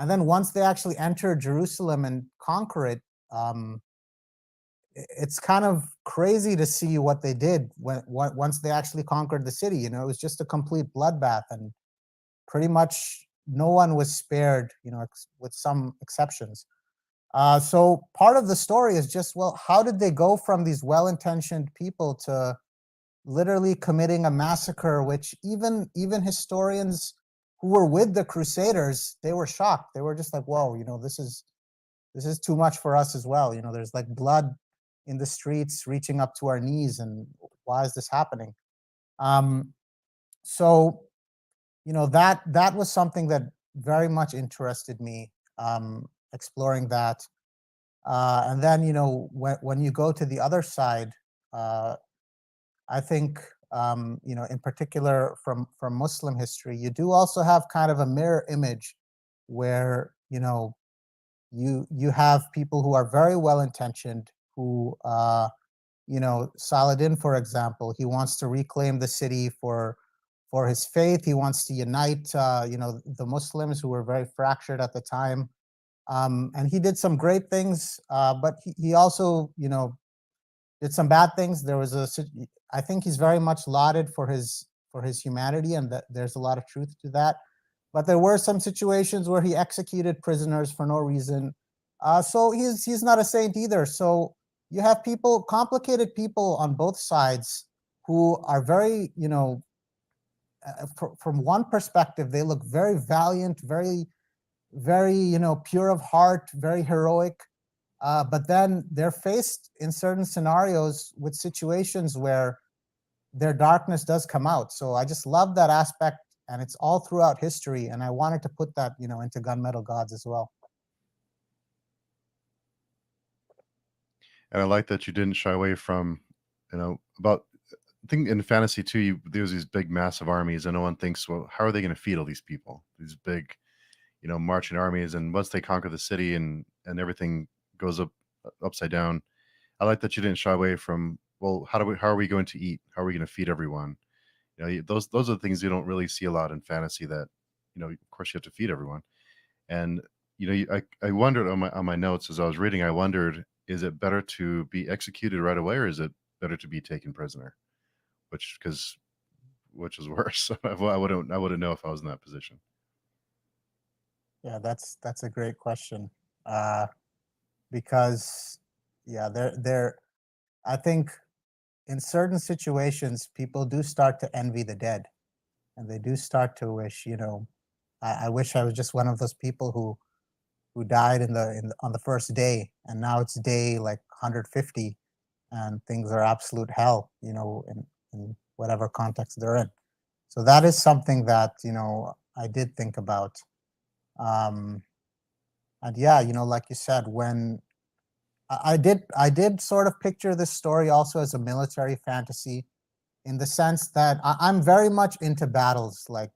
C: And then once they actually enter Jerusalem and conquer it, it's kind of crazy to see what they did once they actually conquered the city. It was just a complete bloodbath, and pretty much no one was spared, with some exceptions. So part of the story is just, well, how did they go from these well-intentioned people to literally committing a massacre, which even historians who were with the Crusaders, they were shocked. They were just like, whoa, this is too much for us as well. There's like blood in the streets reaching up to our knees, and why is this happening? So that was something that very much interested me, exploring that. And then when you go to the other side, I think in particular from Muslim history, you do also have kind of a mirror image where you have people who are very well intentioned, who Saladin, for example, he wants to reclaim the city for his faith. He wants to unite the Muslims who were very fractured at the time. And he did some great things, but he also did some bad things. I think he's very much lauded for his humanity, and that there's a lot of truth to that. But there were some situations where he executed prisoners for no reason. So he's not a saint either. So you have complicated people on both sides who are very, from one perspective, they look very valiant, very, very, pure of heart, very heroic. But then they're faced in certain scenarios with situations where their darkness does come out. So I just love that aspect, and it's all throughout history. And I wanted to put that, into Gunmetal Gods as well.
A: And I like that you didn't shy away from, about, I think in fantasy too, there's these big, massive armies, and no one thinks, well, how are they going to feed all these people? These big, marching armies, and once they conquer the city and everything goes upside down. I like that you didn't shy away from, well, how are we going to eat? How are we going to feed everyone? Those are the things you don't really see a lot in fantasy. That, of course, you have to feed everyone. And I wondered on my notes as I was reading, I wondered, is it better to be executed right away, or is it better to be taken prisoner? Because which is worse? I wouldn't know if I was in that position.
C: Yeah, that's a great question. Because I think in certain situations people do start to envy the dead, and they do start to wish, I wish I was just one of those people who died on the first day, and now it's day like 150, and things are absolute hell, in whatever context they're in. So that is something that I did think about. And yeah, like you said, when I did sort of picture this story also as a military fantasy, in the sense that I'm very much into battles, like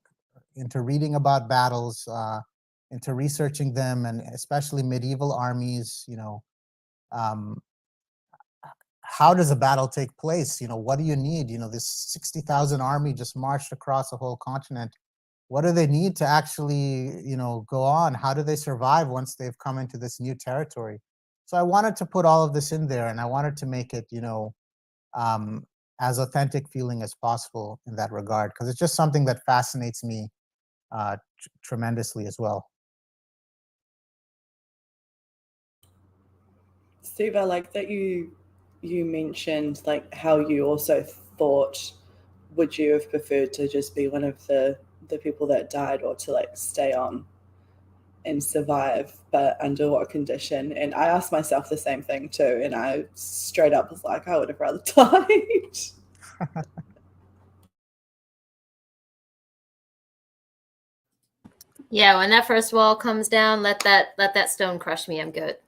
C: into reading about battles, into researching them, and especially medieval armies. Um, how does a battle take place? What do you need? This 60,000 army just marched across a whole continent. What do they need to actually, go on? How do they survive once they've come into this new territory? So I wanted to put all of this in there, and I wanted to make it, um, as authentic feeling as possible in that regard, because it's just something that fascinates me tremendously as well.
D: Steve, I like that you mentioned like how you also thought, would you have preferred to just be one of the people that died, or to like stay on and survive, but under what condition? And I asked myself the same thing too, and I straight up was like, I would have rather died.
B: Yeah, when that first wall comes down, let that stone crush me. I'm good.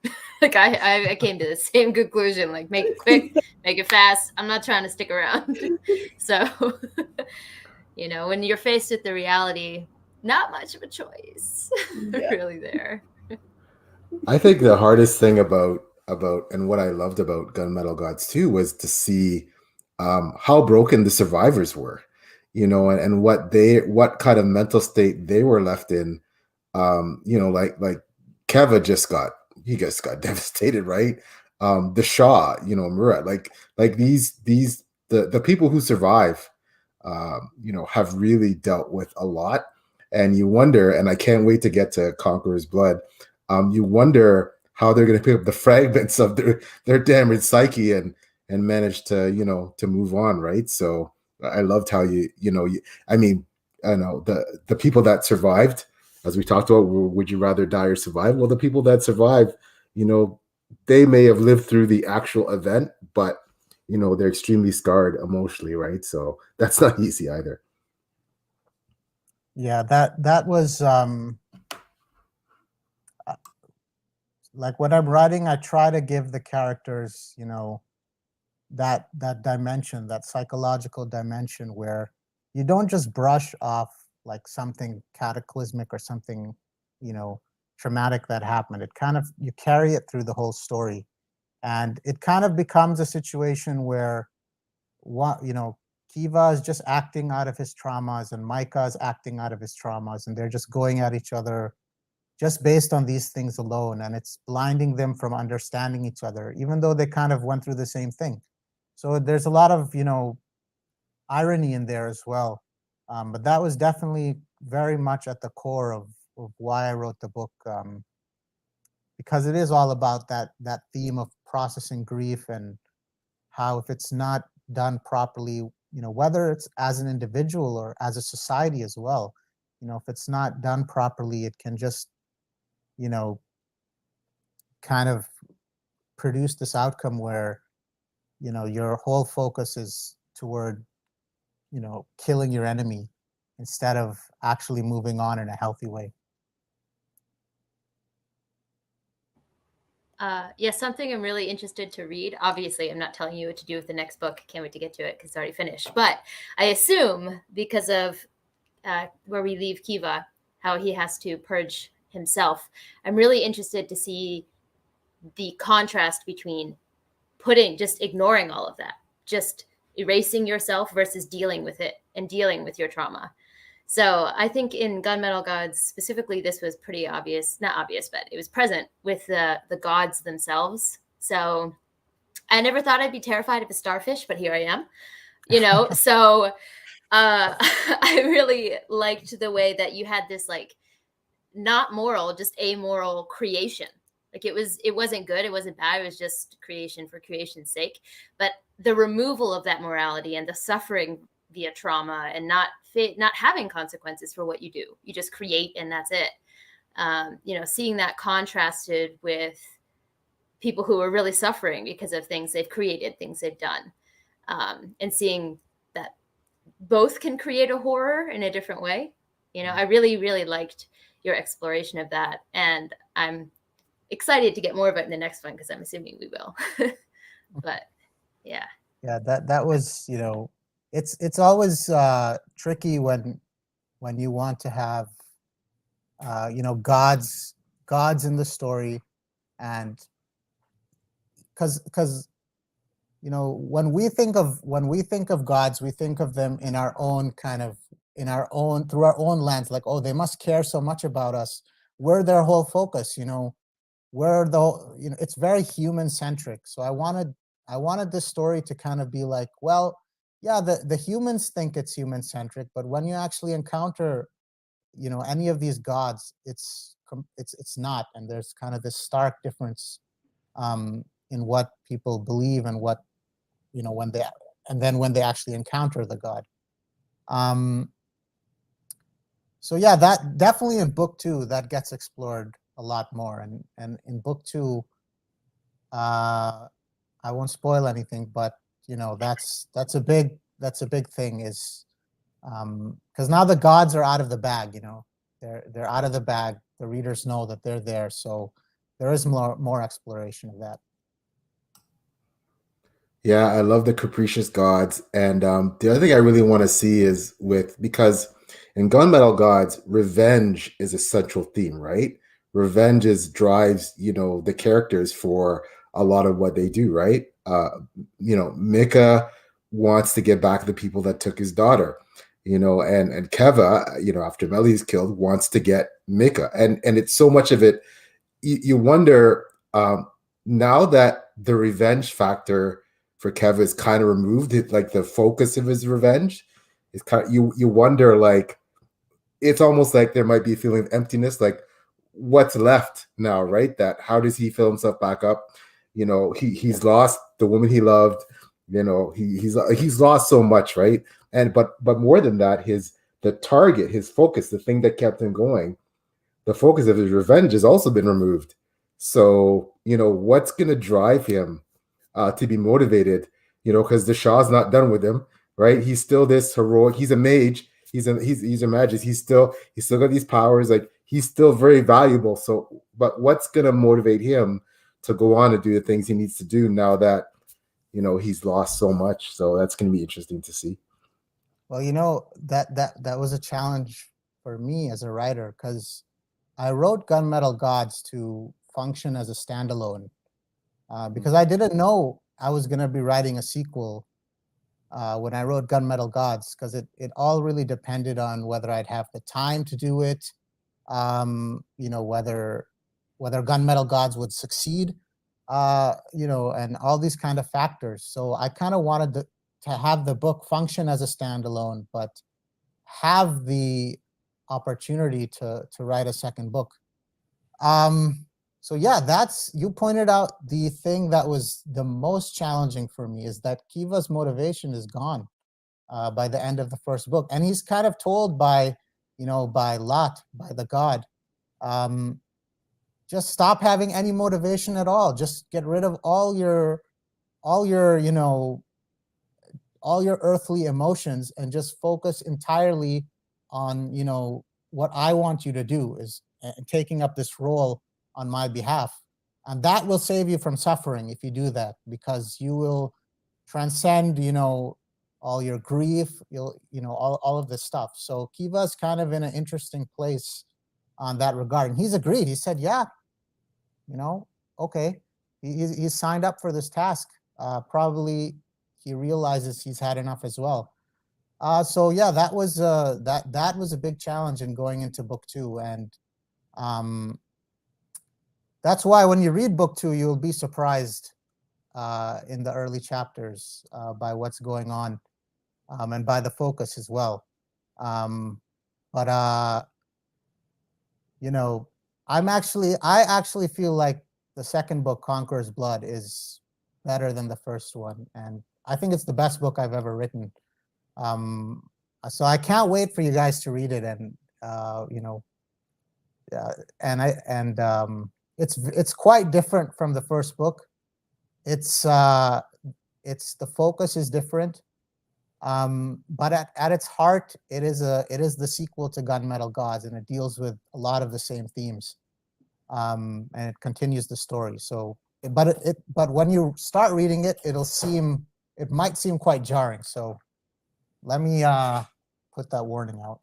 B: Like I came to the same conclusion. Like, make it quick, make it fast. I'm not trying to stick around. So, when you're faced with the reality, not much of a choice, really there.
E: I think the hardest thing about and what I loved about Gunmetal Gods too was to see how broken the survivors were, and what kind of mental state they were left in. Like Keva just got devastated, right? The Shah, Murat, like these the people who survive, have really dealt with a lot, and you wonder, and I can't wait to get to Conqueror's Blood. You wonder how they're going to pick up the fragments of their damaged psyche and manage to to move on, right? So I loved how I know the people that survived, as we talked about, would you rather die or survive? Well, the people that survive, they may have lived through the actual event, but they're extremely scarred emotionally, right? So that's not easy either.
C: Yeah, that was like when I'm writing, I try to give the characters, that dimension, that psychological dimension, where you don't just brush off like something cataclysmic or something, traumatic that happened. It kind of, you carry it through the whole story, and it kind of becomes a situation where Kiva is just acting out of his traumas, and Micah is acting out of his traumas, and they're just going at each other just based on these things alone, and it's blinding them from understanding each other, even though they kind of went through the same thing. So there's a lot of irony in there as well, but that was definitely very much at the core of why I wrote the book, because it is all about that theme of processing grief, and how if it's not done properly, whether it's as an individual or as a society as well, if it's not done properly, it can just kind of produce this outcome where your whole focus is toward killing your enemy instead of actually moving on in a healthy way.
B: Something I'm really interested to read. Obviously, I'm not telling you what to do with the next book. Can't wait to get to it because it's already finished. But I assume because of where we leave Kiva, how he has to purge himself, I'm really interested to see the contrast between just ignoring all of that, just erasing yourself versus dealing with it and dealing with your trauma. So I think in Gunmetal Gods specifically, this was pretty obvious, not obvious, but it was present with the gods themselves. So I never thought I'd be terrified of a starfish, but here I am, So I really liked the way that you had this like not moral, just amoral creation. Like it wasn't good, it wasn't bad, it was just creation for creation's sake. But the removal of that morality and the suffering via trauma and not having consequences for what you do, you just create and that's it. Seeing that contrasted with people who are really suffering because of things they've created, things they've done, and seeing that both can create a horror in a different way. I really, really liked your exploration of that, and I'm excited to get more of it in the next one because I'm assuming we will. But yeah,
C: that was, it's always tricky when you want to have gods in the story, and because when we think of gods, we think of them in our own through our own lens, like, oh, they must care so much about us. We're their whole focus. It's very human centric. So I wanted this story to kind of be like, well, yeah, the humans think it's human centric, but when you actually encounter any of these gods, it's not, and there's kind of this stark difference in what people believe and what when they actually encounter the god. So yeah, that definitely in book 2 that gets explored a lot more, and in book 2, I won't spoil anything, but that's a big thing, is because now the gods are out of the bag. They're out of the bag. The readers know that they're there, so there is more exploration of that.
E: Yeah, I love the capricious gods, and the other thing I really want to see is because in Gunmetal Gods, revenge is a central theme, right? Revenge drives the characters for a lot of what they do, right? Mika wants to get back the people that took his daughter, and Keva, after Melly is killed, wants to get Mika, and it's so much of it. You wonder, now that the revenge factor for Kev is kind of removed, like the focus of his revenge is kind of, you wonder, like, it's almost like there might be a feeling of emptiness, like what's left now, right? That how does he fill himself back up? He's lost the woman he loved, he's lost so much, right? And but more than that, the target, his focus, the thing that kept him going, the focus of his revenge has also been removed. So what's going to drive him to be motivated, because the Shah's not done with him, right? He's still this heroic. He's a mage. He's a magist. He's still got these powers. Like, he's still very valuable. So, but what's gonna motivate him to go on and do the things he needs to do now that he's lost so much? So that's gonna be interesting to see.
C: Well, that was a challenge for me as a writer, because I wrote Gunmetal Gods to function as a standalone. Because I didn't know I was going to be writing a sequel when I wrote Gunmetal Gods, because it all really depended on whether I'd have the time to do it, whether Gunmetal Gods would succeed, and all these kind of factors. So I kind of wanted to have the book function as a standalone, but have the opportunity to write a second book. So yeah, you pointed out the thing that was the most challenging for me, is that Kiva's motivation is gone by the end of the first book. And he's kind of told by Lot, by the god, just stop having any motivation at all. Just get rid of all your earthly emotions and just focus entirely on, what I want you to do, is taking up this role on my behalf. And that will save you from suffering if you do that, because you will transcend, all your grief, all of this stuff. So Kiva's kind of in an interesting place on that regard. And he's agreed. He said, yeah, okay. He's signed up for this task. Probably he realizes he's had enough as well. So yeah, that was a big challenge in going into book 2. And that's why when you read book 2, you'll be surprised in the early chapters by what's going on. and by the focus as well. But you know, I actually feel like the second book, Conqueror's Blood, is better than the first one, and I think it's the best book I've ever written. Um, so I can't wait for you guys to read it, and you know, it's quite different from the first book. It's the focus is different, but at its heart, it is the sequel to Gunmetal Gods, and it deals with a lot of the same themes, and it continues the story. So, but when you start reading it, it might seem quite jarring. So let me put that warning out.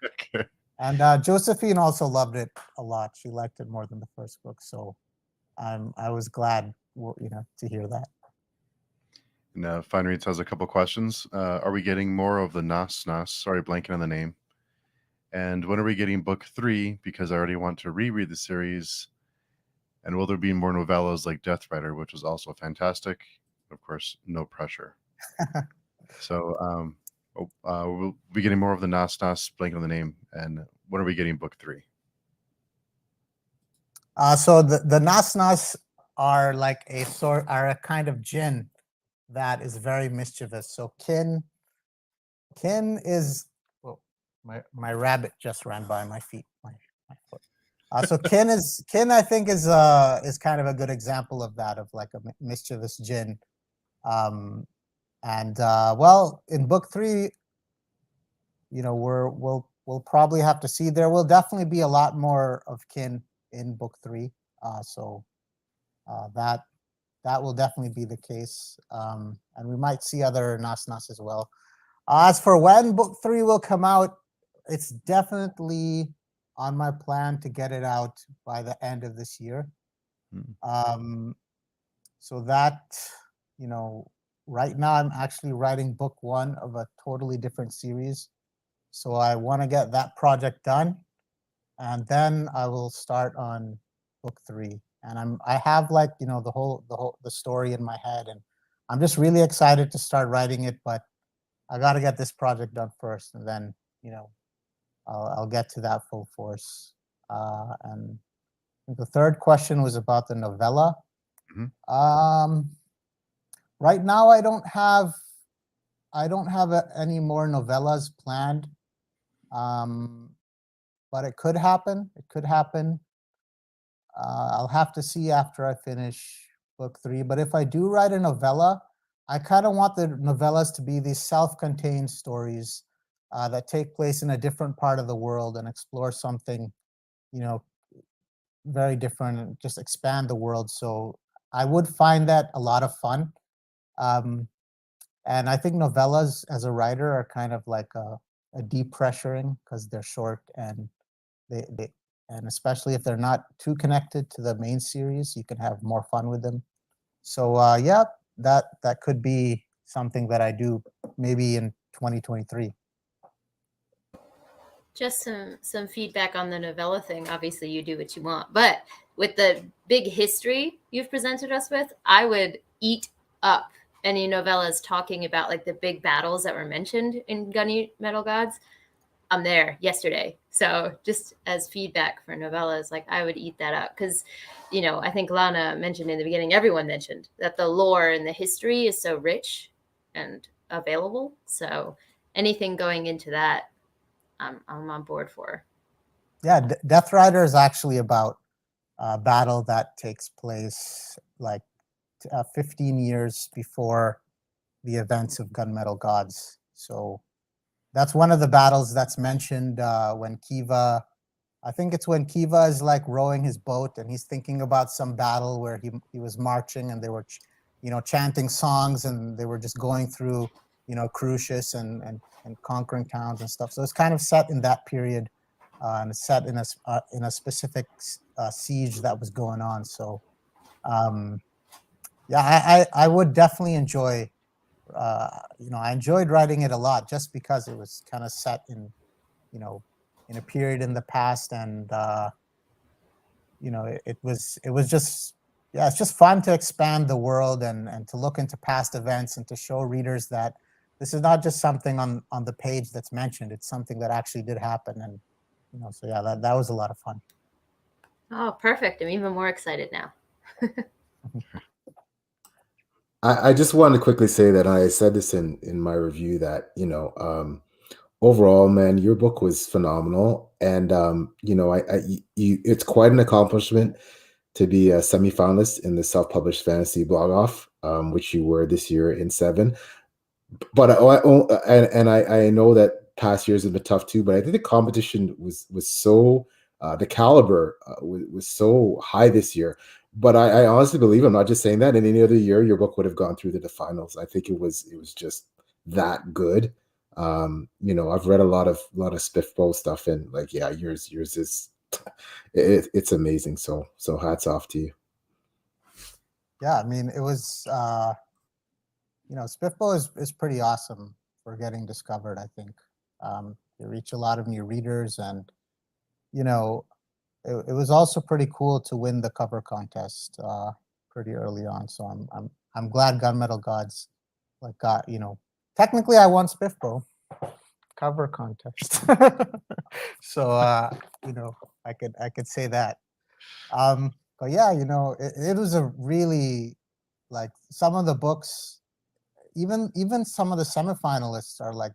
A: Okay.
C: And Josephine also loved it a lot. She liked it more than the first book. So I was glad, to hear that.
A: And Fine Reads has a couple questions. Are we getting more of the Nas Nas? Sorry, blanking on the name. And when are we getting book 3? Because I already want to reread the series. And will there be more novellas like Death Rider, which is also fantastic? Of course, no pressure. So we'll be getting more of the Nas Nas, blanking on the name. And when are we getting book 3?
C: So the Nas Nas are a kind of jinn that is very mischievous. So Kin is, well, my rabbit just ran by my feet, my foot. So Kin I think is kind of a good example of that, of like a mischievous jinn. Well, in book 3, we'll probably have to see. There will definitely be a lot more of Kin in book 3. So that will definitely be the case. And we might see other Nas Nas as well. As for when book 3 will come out, it's definitely on my plan to get it out by the end of this year. So that, right now I'm actually writing book 1 of a totally different series. So I want to get that project done, and then I will start on book 3. And I have the story in my head, and I'm just really excited to start writing it, but I got to get this project done first, and then I'll get to that full force. And the third question was about the novella. Right now I don't have any more novellas planned, but it could happen. I'll have to see after I finish book 3. But if I do write a novella, I kind of want the novellas to be these self-contained stories that take place in a different part of the world and explore something, very different, and just expand the world. So I would find that a lot of fun. And I think novellas as a writer are kind of like a depressuring, because they're short, and and especially if they're not too connected to the main series, you can have more fun with them. So yeah, that could be something that I do maybe in 2023.
B: Just some feedback on the novella thing. Obviously, you do what you want, but with the big history you've presented us with, I would eat up any novellas talking about like the big battles that were mentioned in Gunmetal Gods. I'm there yesterday. So just as feedback for novellas, like I would eat that up, because, I think Lana mentioned in the beginning, everyone mentioned that the lore and the history is so rich and available. So anything going into that, I'm on board for.
C: Yeah, Death Rider is actually about a battle that takes place like 15 years before the events of Gunmetal Gods. So that's one of the battles that's mentioned when Kiva, I think it's when Kiva is like rowing his boat, and he's thinking about some battle where he was marching, and they were, chanting songs, and they were just going through, Crucius and conquering towns and stuff. So it's kind of set in that period, and it's set in a specific siege that was going on. So yeah, I would definitely enjoy. I enjoyed writing it a lot, just because it was kind of set in, in a period in the past, and it was just, it's just fun to expand the world and to look into past events and to show readers that this is not just something on the page that's mentioned. It's something that actually did happen, and so yeah, that was a lot of fun.
B: Oh, perfect! I'm even more excited now.
E: I just wanted to quickly say that I said this in my review that overall, man, your book was phenomenal, and it's quite an accomplishment to be a semifinalist in the self-published fantasy blog off, which you were this year in 7. But I know that past years have been tough too. But I think the competition was so the caliber was so high this year. But I honestly believe, I'm not just saying that, in any other year your book would have gone through the finals. I think it was just that good. I've read a lot of Spiffbo stuff, and like, yeah, yours is it's amazing. So hats off to you.
C: Yeah, I mean, it was Spiffbo is pretty awesome for getting discovered. I think you reach a lot of new readers, and it was also pretty cool to win the cover contest pretty early on. So I'm glad Gunmetal Gods got technically I won Spiffbo cover contest. So I could say that. But yeah, it was a really, like, some of the books, even some of the semifinalists are like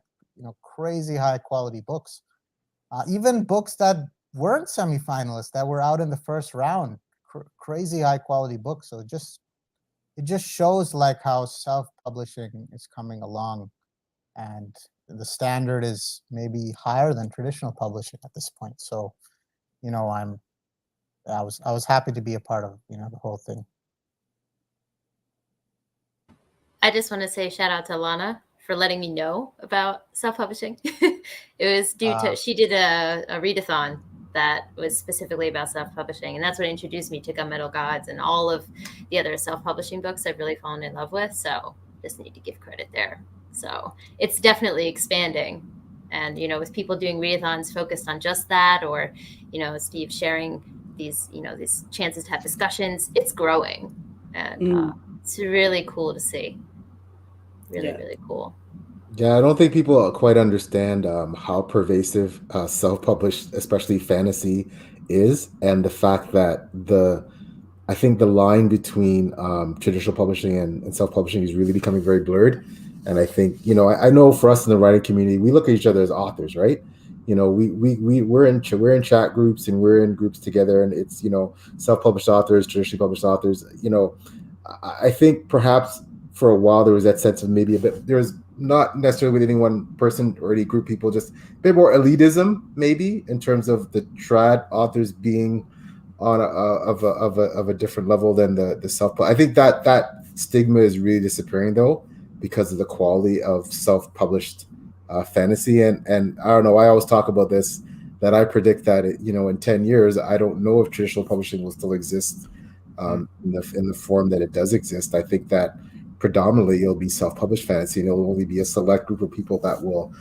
C: crazy high quality books. Even books that weren't semifinalists that were out in the first round, crazy high quality books. So it just shows like how self-publishing is coming along, and the standard is maybe higher than traditional publishing at this point. So I was happy to be a part of the whole thing.
B: I just want to say shout out to Lana for letting me know about self-publishing. It was due to, she did a readathon that was specifically about self-publishing, and that's what introduced me to Gunmetal Gods and all of the other self-publishing books I've really fallen in love with. So just need to give credit there. So it's definitely expanding, and with people doing readathons focused on just that, or Steve sharing these these chances to have discussions, it's growing, and it's really cool to see. Really cool.
E: Yeah, I don't think people quite understand how pervasive self-published, especially fantasy, is, and the fact that I think the line between traditional publishing and self-publishing is really becoming very blurred. And I think I know for us in the writing community, we look at each other as authors, right? We're in chat groups, and we're in groups together, and it's self-published authors, traditionally published authors. I think perhaps for a while there was that sense of maybe there was not necessarily with any one person or any group of people, just a bit more elitism maybe in terms of the trad authors being on a different level than the self. I think that stigma is really disappearing though, because of the quality of self-published fantasy, and I don't know, I always talk about this, that I predict that in 10 years I don't know if traditional publishing will still exist in the form that it does exist. I think that predominantly it'll be self-published fantasy, and it'll only be a select group of people that will,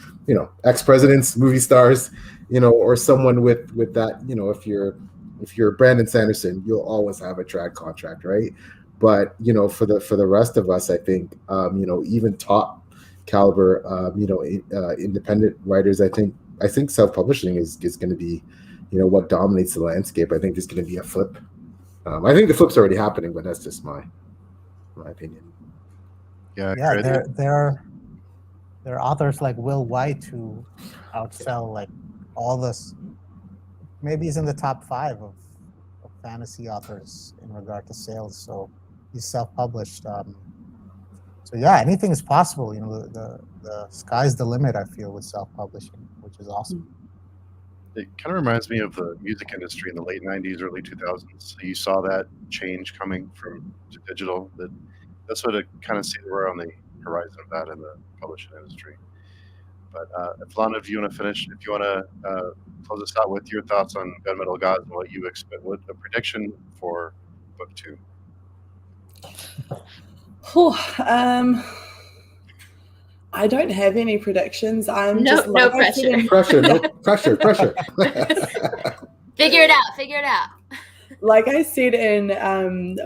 E: ex-presidents, movie stars, or someone with that, if you're Brandon Sanderson, you'll always have a trad contract, right? But for the rest of us, I think even top caliber independent writers, I think self-publishing is going to be what dominates the landscape. I think there's going to be a flip. I think the flip's already happening, but that's just my opinion.
C: Yeah, there are authors like Will White who outsell like all this. Maybe he's in the top 5 of fantasy authors in regard to sales. So he's self-published. So yeah, anything is possible. The sky's the limit, I feel, with self-publishing, which is awesome.
A: It kind of reminds me of the music industry in the late 90s, early 2000s. So you saw that change coming to digital. That's what it kind of seemed we're on the horizon of that in the publishing industry. But if Lana, if you want to close us out with your thoughts on Gunmetal Gods and what you expect, what a prediction for book 2.
D: I don't have any predictions. I'm
B: no pressure.
E: Pressure.
B: Figure it out.
D: Like I said in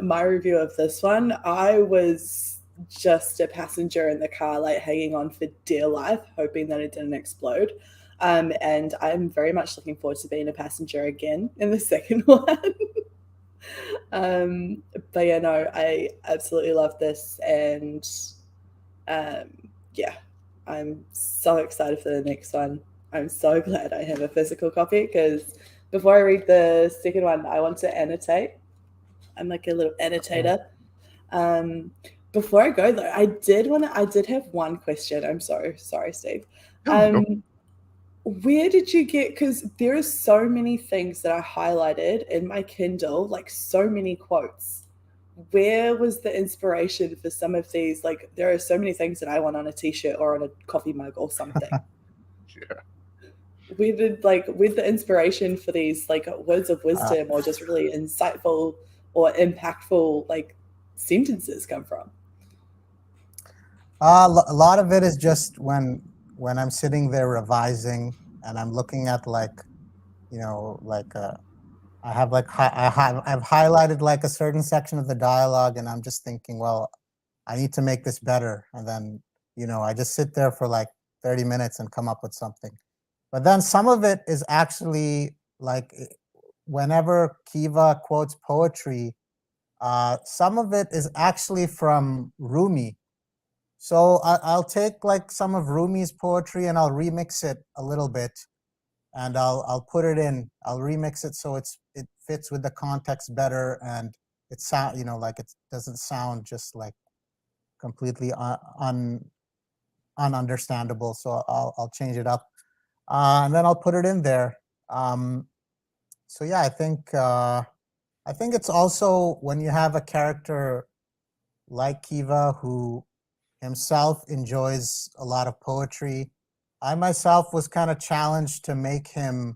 D: my review of this one, I was just a passenger in the car, like hanging on for dear life, hoping that it didn't explode. And I'm very much looking forward to being a passenger again in the second one. But yeah, no, I absolutely love this, and yeah, I'm so excited for the next one. I'm so glad I have a physical copy, because before I read the second one, I want to annotate. I'm like a little annotator. Before I go though, I did have one question. I'm so sorry, Steve.
A: Go.
D: Where did you get, because there are so many things that I highlighted in my Kindle, like so many quotes. Where was the inspiration for some of these? Like, there are so many things that I want on a t-shirt or on a coffee mug or something.
A: Yeah.
D: Where did the inspiration for these like words of wisdom or just really insightful or impactful like sentences come from?
C: A lot of it is just when I'm sitting there revising and I'm looking at like, I have like I've highlighted like a certain section of the dialogue, and I'm just thinking, well, I need to make this better, and then I just sit there for like 30 minutes and come up with something. But then some of it is actually like whenever Kiva quotes poetry, some of it is actually from Rumi. So I'll take like some of Rumi's poetry and I'll remix it a little bit, and I'll put it in. I'll remix it so it fits with the context better, and it sound like it doesn't sound just like completely ununderstandable. So I'll change it up, and then I'll put it in there. So yeah, I think it's also when you have a character like Kiva who himself enjoys a lot of poetry. I myself was kind of challenged to make him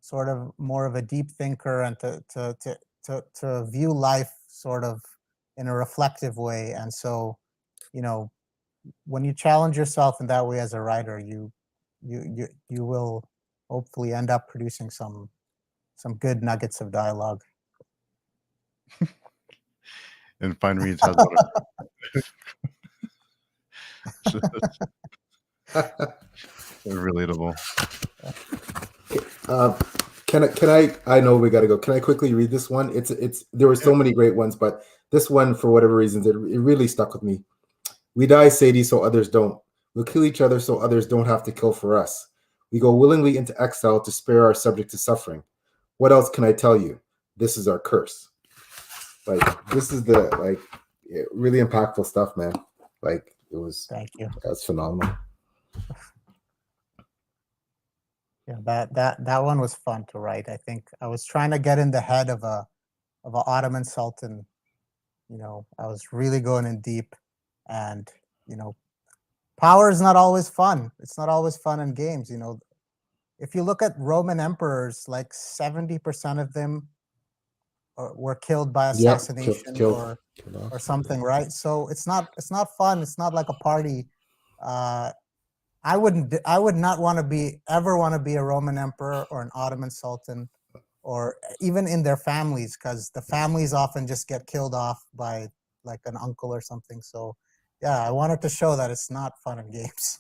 C: sort of more of a deep thinker and to view life sort of in a reflective way. And so, when you challenge yourself in that way as a writer, you will hopefully end up producing some good nuggets of dialogue.
A: And Fine Reads has one of relatable.
E: Can I know we got to go. Can I quickly read this one? There were so many great ones, but this one, for whatever reasons, it really stuck with me. We die, Sadie, so others don't. We'll kill each other so others don't have to kill for us. We go willingly into exile to spare our subject to suffering. What else can I tell you? This is our curse. Like, this is really impactful stuff, man. Like, it was.
C: Thank you.
E: That's phenomenal.
C: Yeah, that one was fun to write. I think I was trying to get in the head of an Ottoman sultan. I was really going in deep, and power is not always fun. It's not always fun in games. If you look at Roman emperors, like 70% of them were killed by assassination or something, right? So it's not fun. It's not like a party. I would not ever want to be a Roman emperor or an Ottoman sultan, or even in their families, because the families often just get killed off by like an uncle or something. So yeah, I wanted to show that it's not fun in games.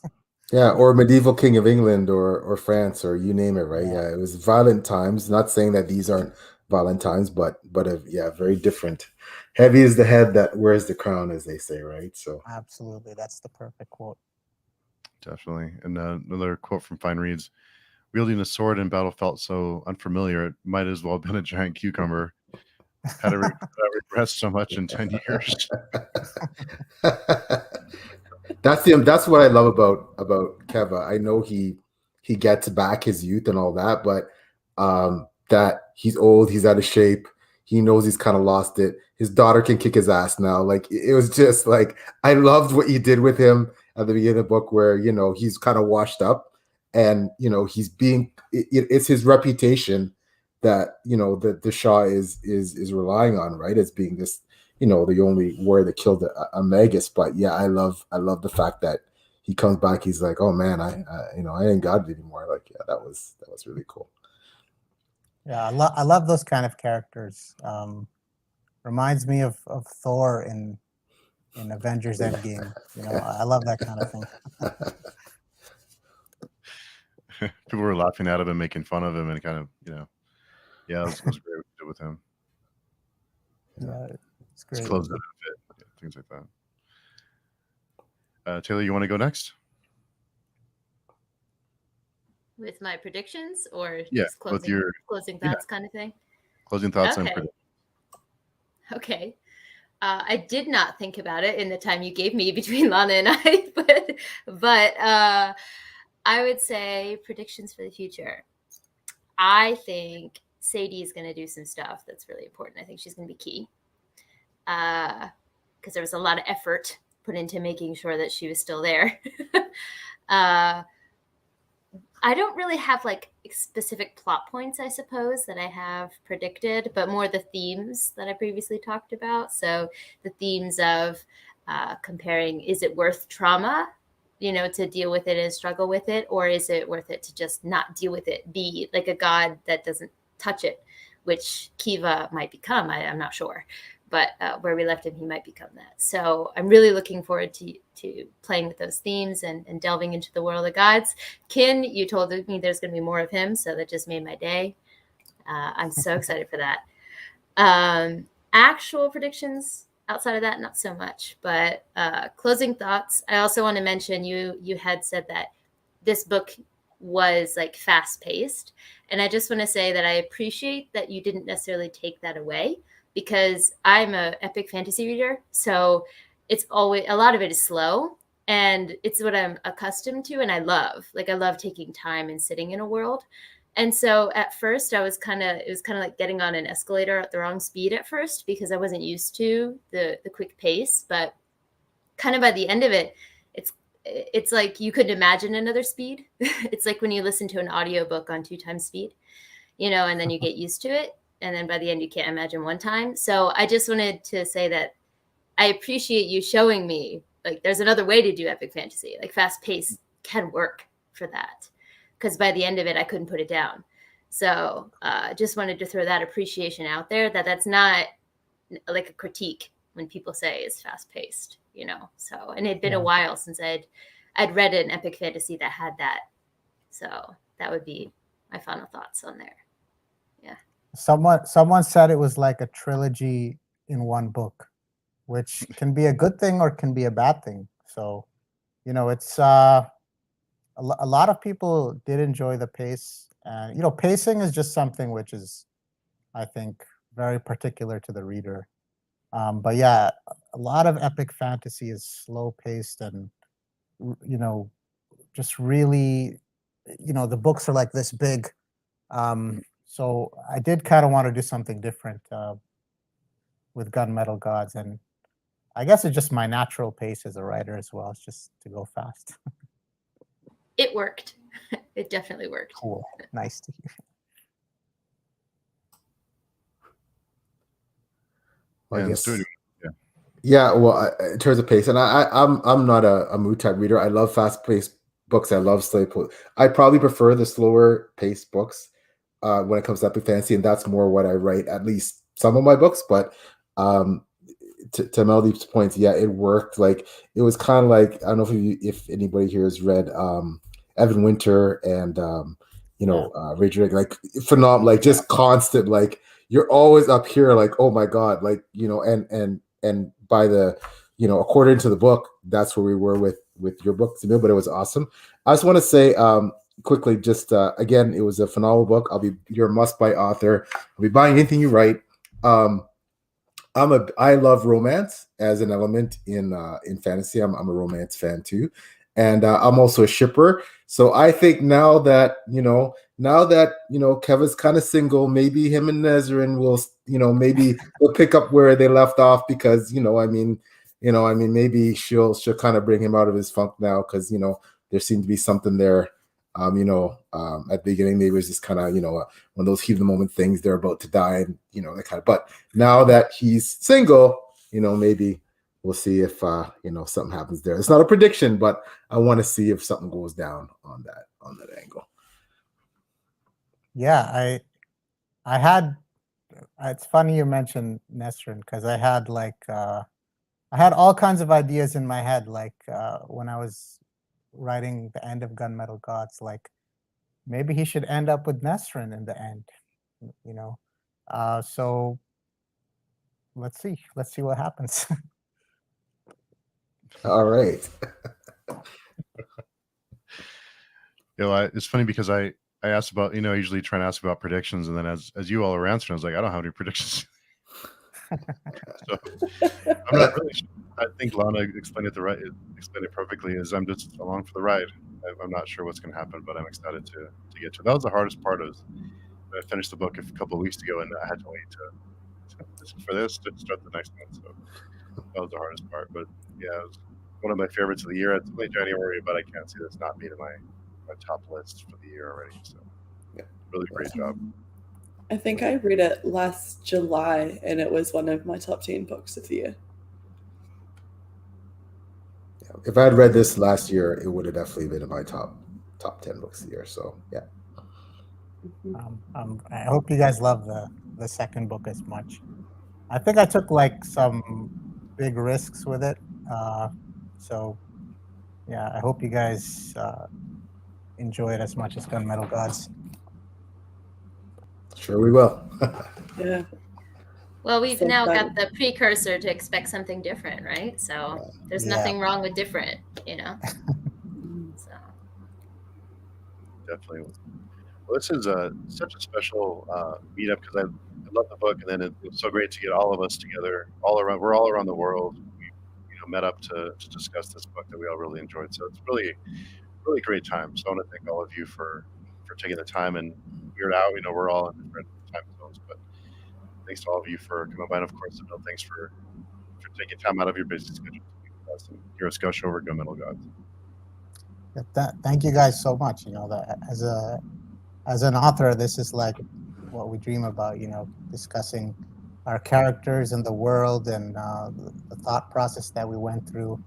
E: Yeah, or medieval king of England or France, or you name it, right? Yeah, it was violent times. Not saying that these aren't violent times, but very different. Heavy is the head that wears the crown, as they say, right? So
C: absolutely, that's the perfect quote.
A: Definitely. And another quote from Fine Reads: wielding a sword in battle felt so unfamiliar, it might as well have been a giant cucumber. Had I regressed so much in 10 years.
E: That's what I love about Keva. I know he gets back his youth and all that, but that he's old, he's out of shape, he knows he's kind of lost it. His daughter can kick his ass now. Like, it was just like, I loved what you did with him at the beginning of the book, where he's kind of washed up, and he's being it's his reputation that that the Shah is relying on, right, as being this the only warrior that killed a Magus. But yeah, I love the fact that he comes back. He's like, oh man, I ain't got it anymore. Like, yeah, that was really cool.
C: Yeah, I love those kind of characters. Reminds me of Thor in in Avengers Endgame. You know, I love that kind of thing.
A: People were laughing at him and making fun of him, and kind of, yeah, it was great what you did with him.
C: Yeah, it's
A: Just
C: great.
A: close it a bit, things like that. Taylor, you want to go next?
B: With my predictions or
A: Yeah,
B: just
A: with your
B: closing thoughts kind of thing?
A: closing thoughts and
B: Okay.
A: predictions.
B: Okay. I did not think about it in the time you gave me between Lana and I, but I would say predictions for the future. I think Sadie is going to do some stuff that's really important. I think she's going to be key because there was a lot of effort put into making sure that she was still there. I don't really have like specific plot points, I suppose, that I have predicted, but more the themes that I previously talked about. So the themes of comparing, is it worth trauma, to deal with it and struggle with it, or is it worth it to just not deal with it, be like a god that doesn't touch it, which Kiva might become. I'm not sure. But where we left him, he might become that. So I'm really looking forward to playing with those themes and delving into the world of gods. Kin, you told me there's going to be more of him, so that just made my day. I'm so excited for that. Actual predictions outside of that, not so much. But closing thoughts. I also want to mention you had said that this book was like fast paced, and I just want to say that I appreciate that you didn't necessarily take that away, because I'm a epic fantasy reader, so it's always, a lot of it is slow, and it's what I'm accustomed to, and I love taking time and sitting in a world. And so at first it was kind of like getting on an escalator at the wrong speed at first, because I wasn't used to the quick pace. But kind of by the end of it, it's like you couldn't imagine another speed. It's like when you listen to an audiobook on 2 times speed, and then you get used to it. And then by the end, you can't imagine 1 time. So I just wanted to say that I appreciate you showing me, like, there's another way to do epic fantasy. Like, fast pace can work for that. Because by the end of it, I couldn't put it down. So just wanted to throw that appreciation out there, that's not like a critique when people say it's fast paced, So, and it'd been a while since I'd read an epic fantasy that had that. So that would be my final thoughts on there. Yeah.
C: Someone said it was like a trilogy in one book, which can be a good thing or can be a bad thing. So, it's a lot of people did enjoy the pace, and pacing is just something which is, I think, very particular to the reader. But yeah, a lot of epic fantasy is slow paced, and just really, the books are like this big. So I did kind of want to do something different with Gunmetal Gods, and I guess it's just my natural pace as a writer as well. It's just to go fast.
B: It worked. It definitely worked.
C: Cool. Nice to hear.
E: Well, I
A: And
E: guess.
A: Stuart,
E: Yeah, well, in terms of pace, and I'm not a mood type reader. I love fast paced books. I love slow. I probably prefer the slower paced books when it comes to epic fantasy, and that's more what I write. At least some of my books, but to Melody's points, yeah, it worked. Like, it was kind of like, I don't know if anybody here has read Evan Winter and Rachel, like, phenomenal, like, just constant, like, you're always up here, like, oh my god, like, and by the according to the book, that's where we were with your book, Zamil, but it was awesome. I just want to say quickly, just again, it was a phenomenal book. You're a must-buy author. I'll be buying anything you write. I love romance as an element in fantasy. I'm a romance fan too, and I'm also a shipper. So I think now that Kevin's kind of single, maybe him and Nezrin will maybe we'll pick up where they left off, because maybe she'll kind of bring him out of his funk now, because there seemed to be something there. At the beginning, maybe it was just kind of one of those heat of the moment things. They're about to die, and that kind of. But now that he's single, maybe we'll see if something happens there. It's not a prediction, but I want to see if something goes down on that angle.
C: Yeah, I had. It's funny you mentioned Nesrin, because I had like I had all kinds of ideas in my head, like when I was writing the end of Gunmetal Gods, like maybe he should end up with Nesrin in the end, you know. So let's see what happens.
E: All right.
A: It's funny because I asked about, I usually try and ask about predictions, and then as you all were answering, I was like, I don't have any predictions. So I'm not really sure. I think Lana explained it perfectly. Is I'm just along for the ride. I'm not sure what's going to happen, but I'm excited to get to. That was the hardest part. I finished the book a couple of weeks ago, and I had to wait for this to start the next one. So that was the hardest part. But yeah, it was one of my favorites of the year. It's only January, but I can't see this not being in my top list for the year already. So yeah, really great job.
D: I think I read it last July, and it was one of my top 10 books of the year.
E: Yeah. If I had read this last year, it would have definitely been in my top 10 books of the year. So yeah.
C: I hope you guys love the second book as much. I think I took like some big risks with it. So yeah, I hope you guys enjoy it as much as Gunmetal Gods.
E: Sure we will.
D: Yeah.
B: Well, we've
D: So
B: now
D: fun.
B: got the precursor to expect something different, right? So there's
C: Yeah.
B: nothing wrong with different, So
A: Definitely. Well, this is such a special meetup because I love the book, and then it was so great to get all of us together, we're all around the world. We met up to discuss this book that we all really enjoyed. So it's really, really great time. So I want to thank all of you for taking the time. And we're out, we're all in different time zones, but thanks to all of you for coming by. And of course, thanks for taking time out of your busy schedule to be with us and hear us gush over Gunmetal Gods.
C: Thank you guys so much. That as an author, this is like what we dream about. Discussing our characters and the world and the thought process that we went through.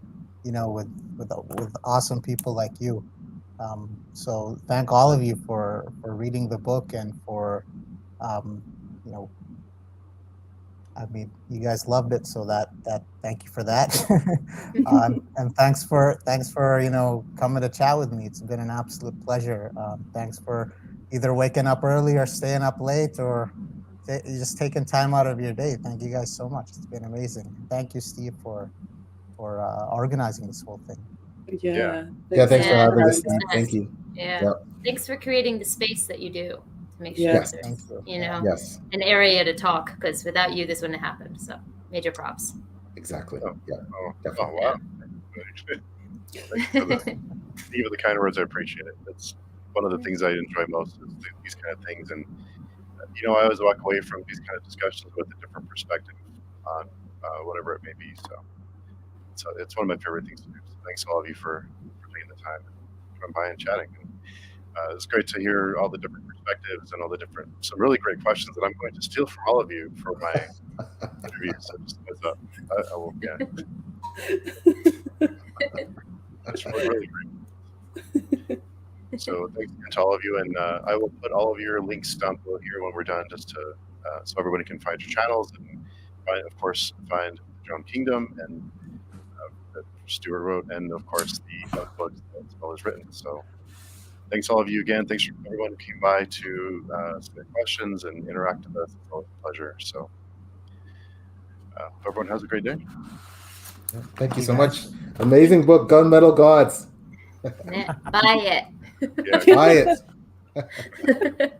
C: With awesome people like you. So thank all of you for reading the book and for I mean, you guys loved it, so that thank you for that. And thanks for coming to chat with me. It's been an absolute pleasure. Thanks for either waking up early or staying up late or just taking time out of your day. Thank you guys so much. It's been amazing. Thank you, Steve, for organizing this whole thing.
D: Yeah.
E: Thanks for having us,
B: Steve.
E: Thank you.
B: Yeah.
E: Yep.
B: Thanks for creating the space that you do to make sure
D: Yes.
B: that
C: Thank
B: there's,
C: you.
E: Yes,
B: an area to talk, because without you, this wouldn't have happened. So major props.
E: exactly.
A: Oh.
E: Yeah,
A: Oh
E: definitely.
A: wow! Thanks for even the kind words. I appreciate it. It's one of the things I enjoy most is these kind of things, and I always walk away from these kind of discussions with a different perspective on whatever it may be. So it's one of my favorite things to do. So thanks to all of you for taking the time and coming by and chatting. And, it's great to hear all the different perspectives and all the some really great questions that I'm going to steal from all of you for my interviews. So just heads up, I will. Yeah, that's really great. So thanks again to all of you, and I will put all of your links down below here when we're done, just to so everybody can find your channels and of course find the Drowned Kingdom and that Stuart wrote, and of course the books that Zamil has written. So thanks all of you again. Thanks for everyone who came by to submit questions and interact with us. It's always a pleasure. So hope everyone has a great day.
E: Thank you so much. Amazing book, Gunmetal Gods.
B: Buy it.
A: Yeah.
E: Buy it.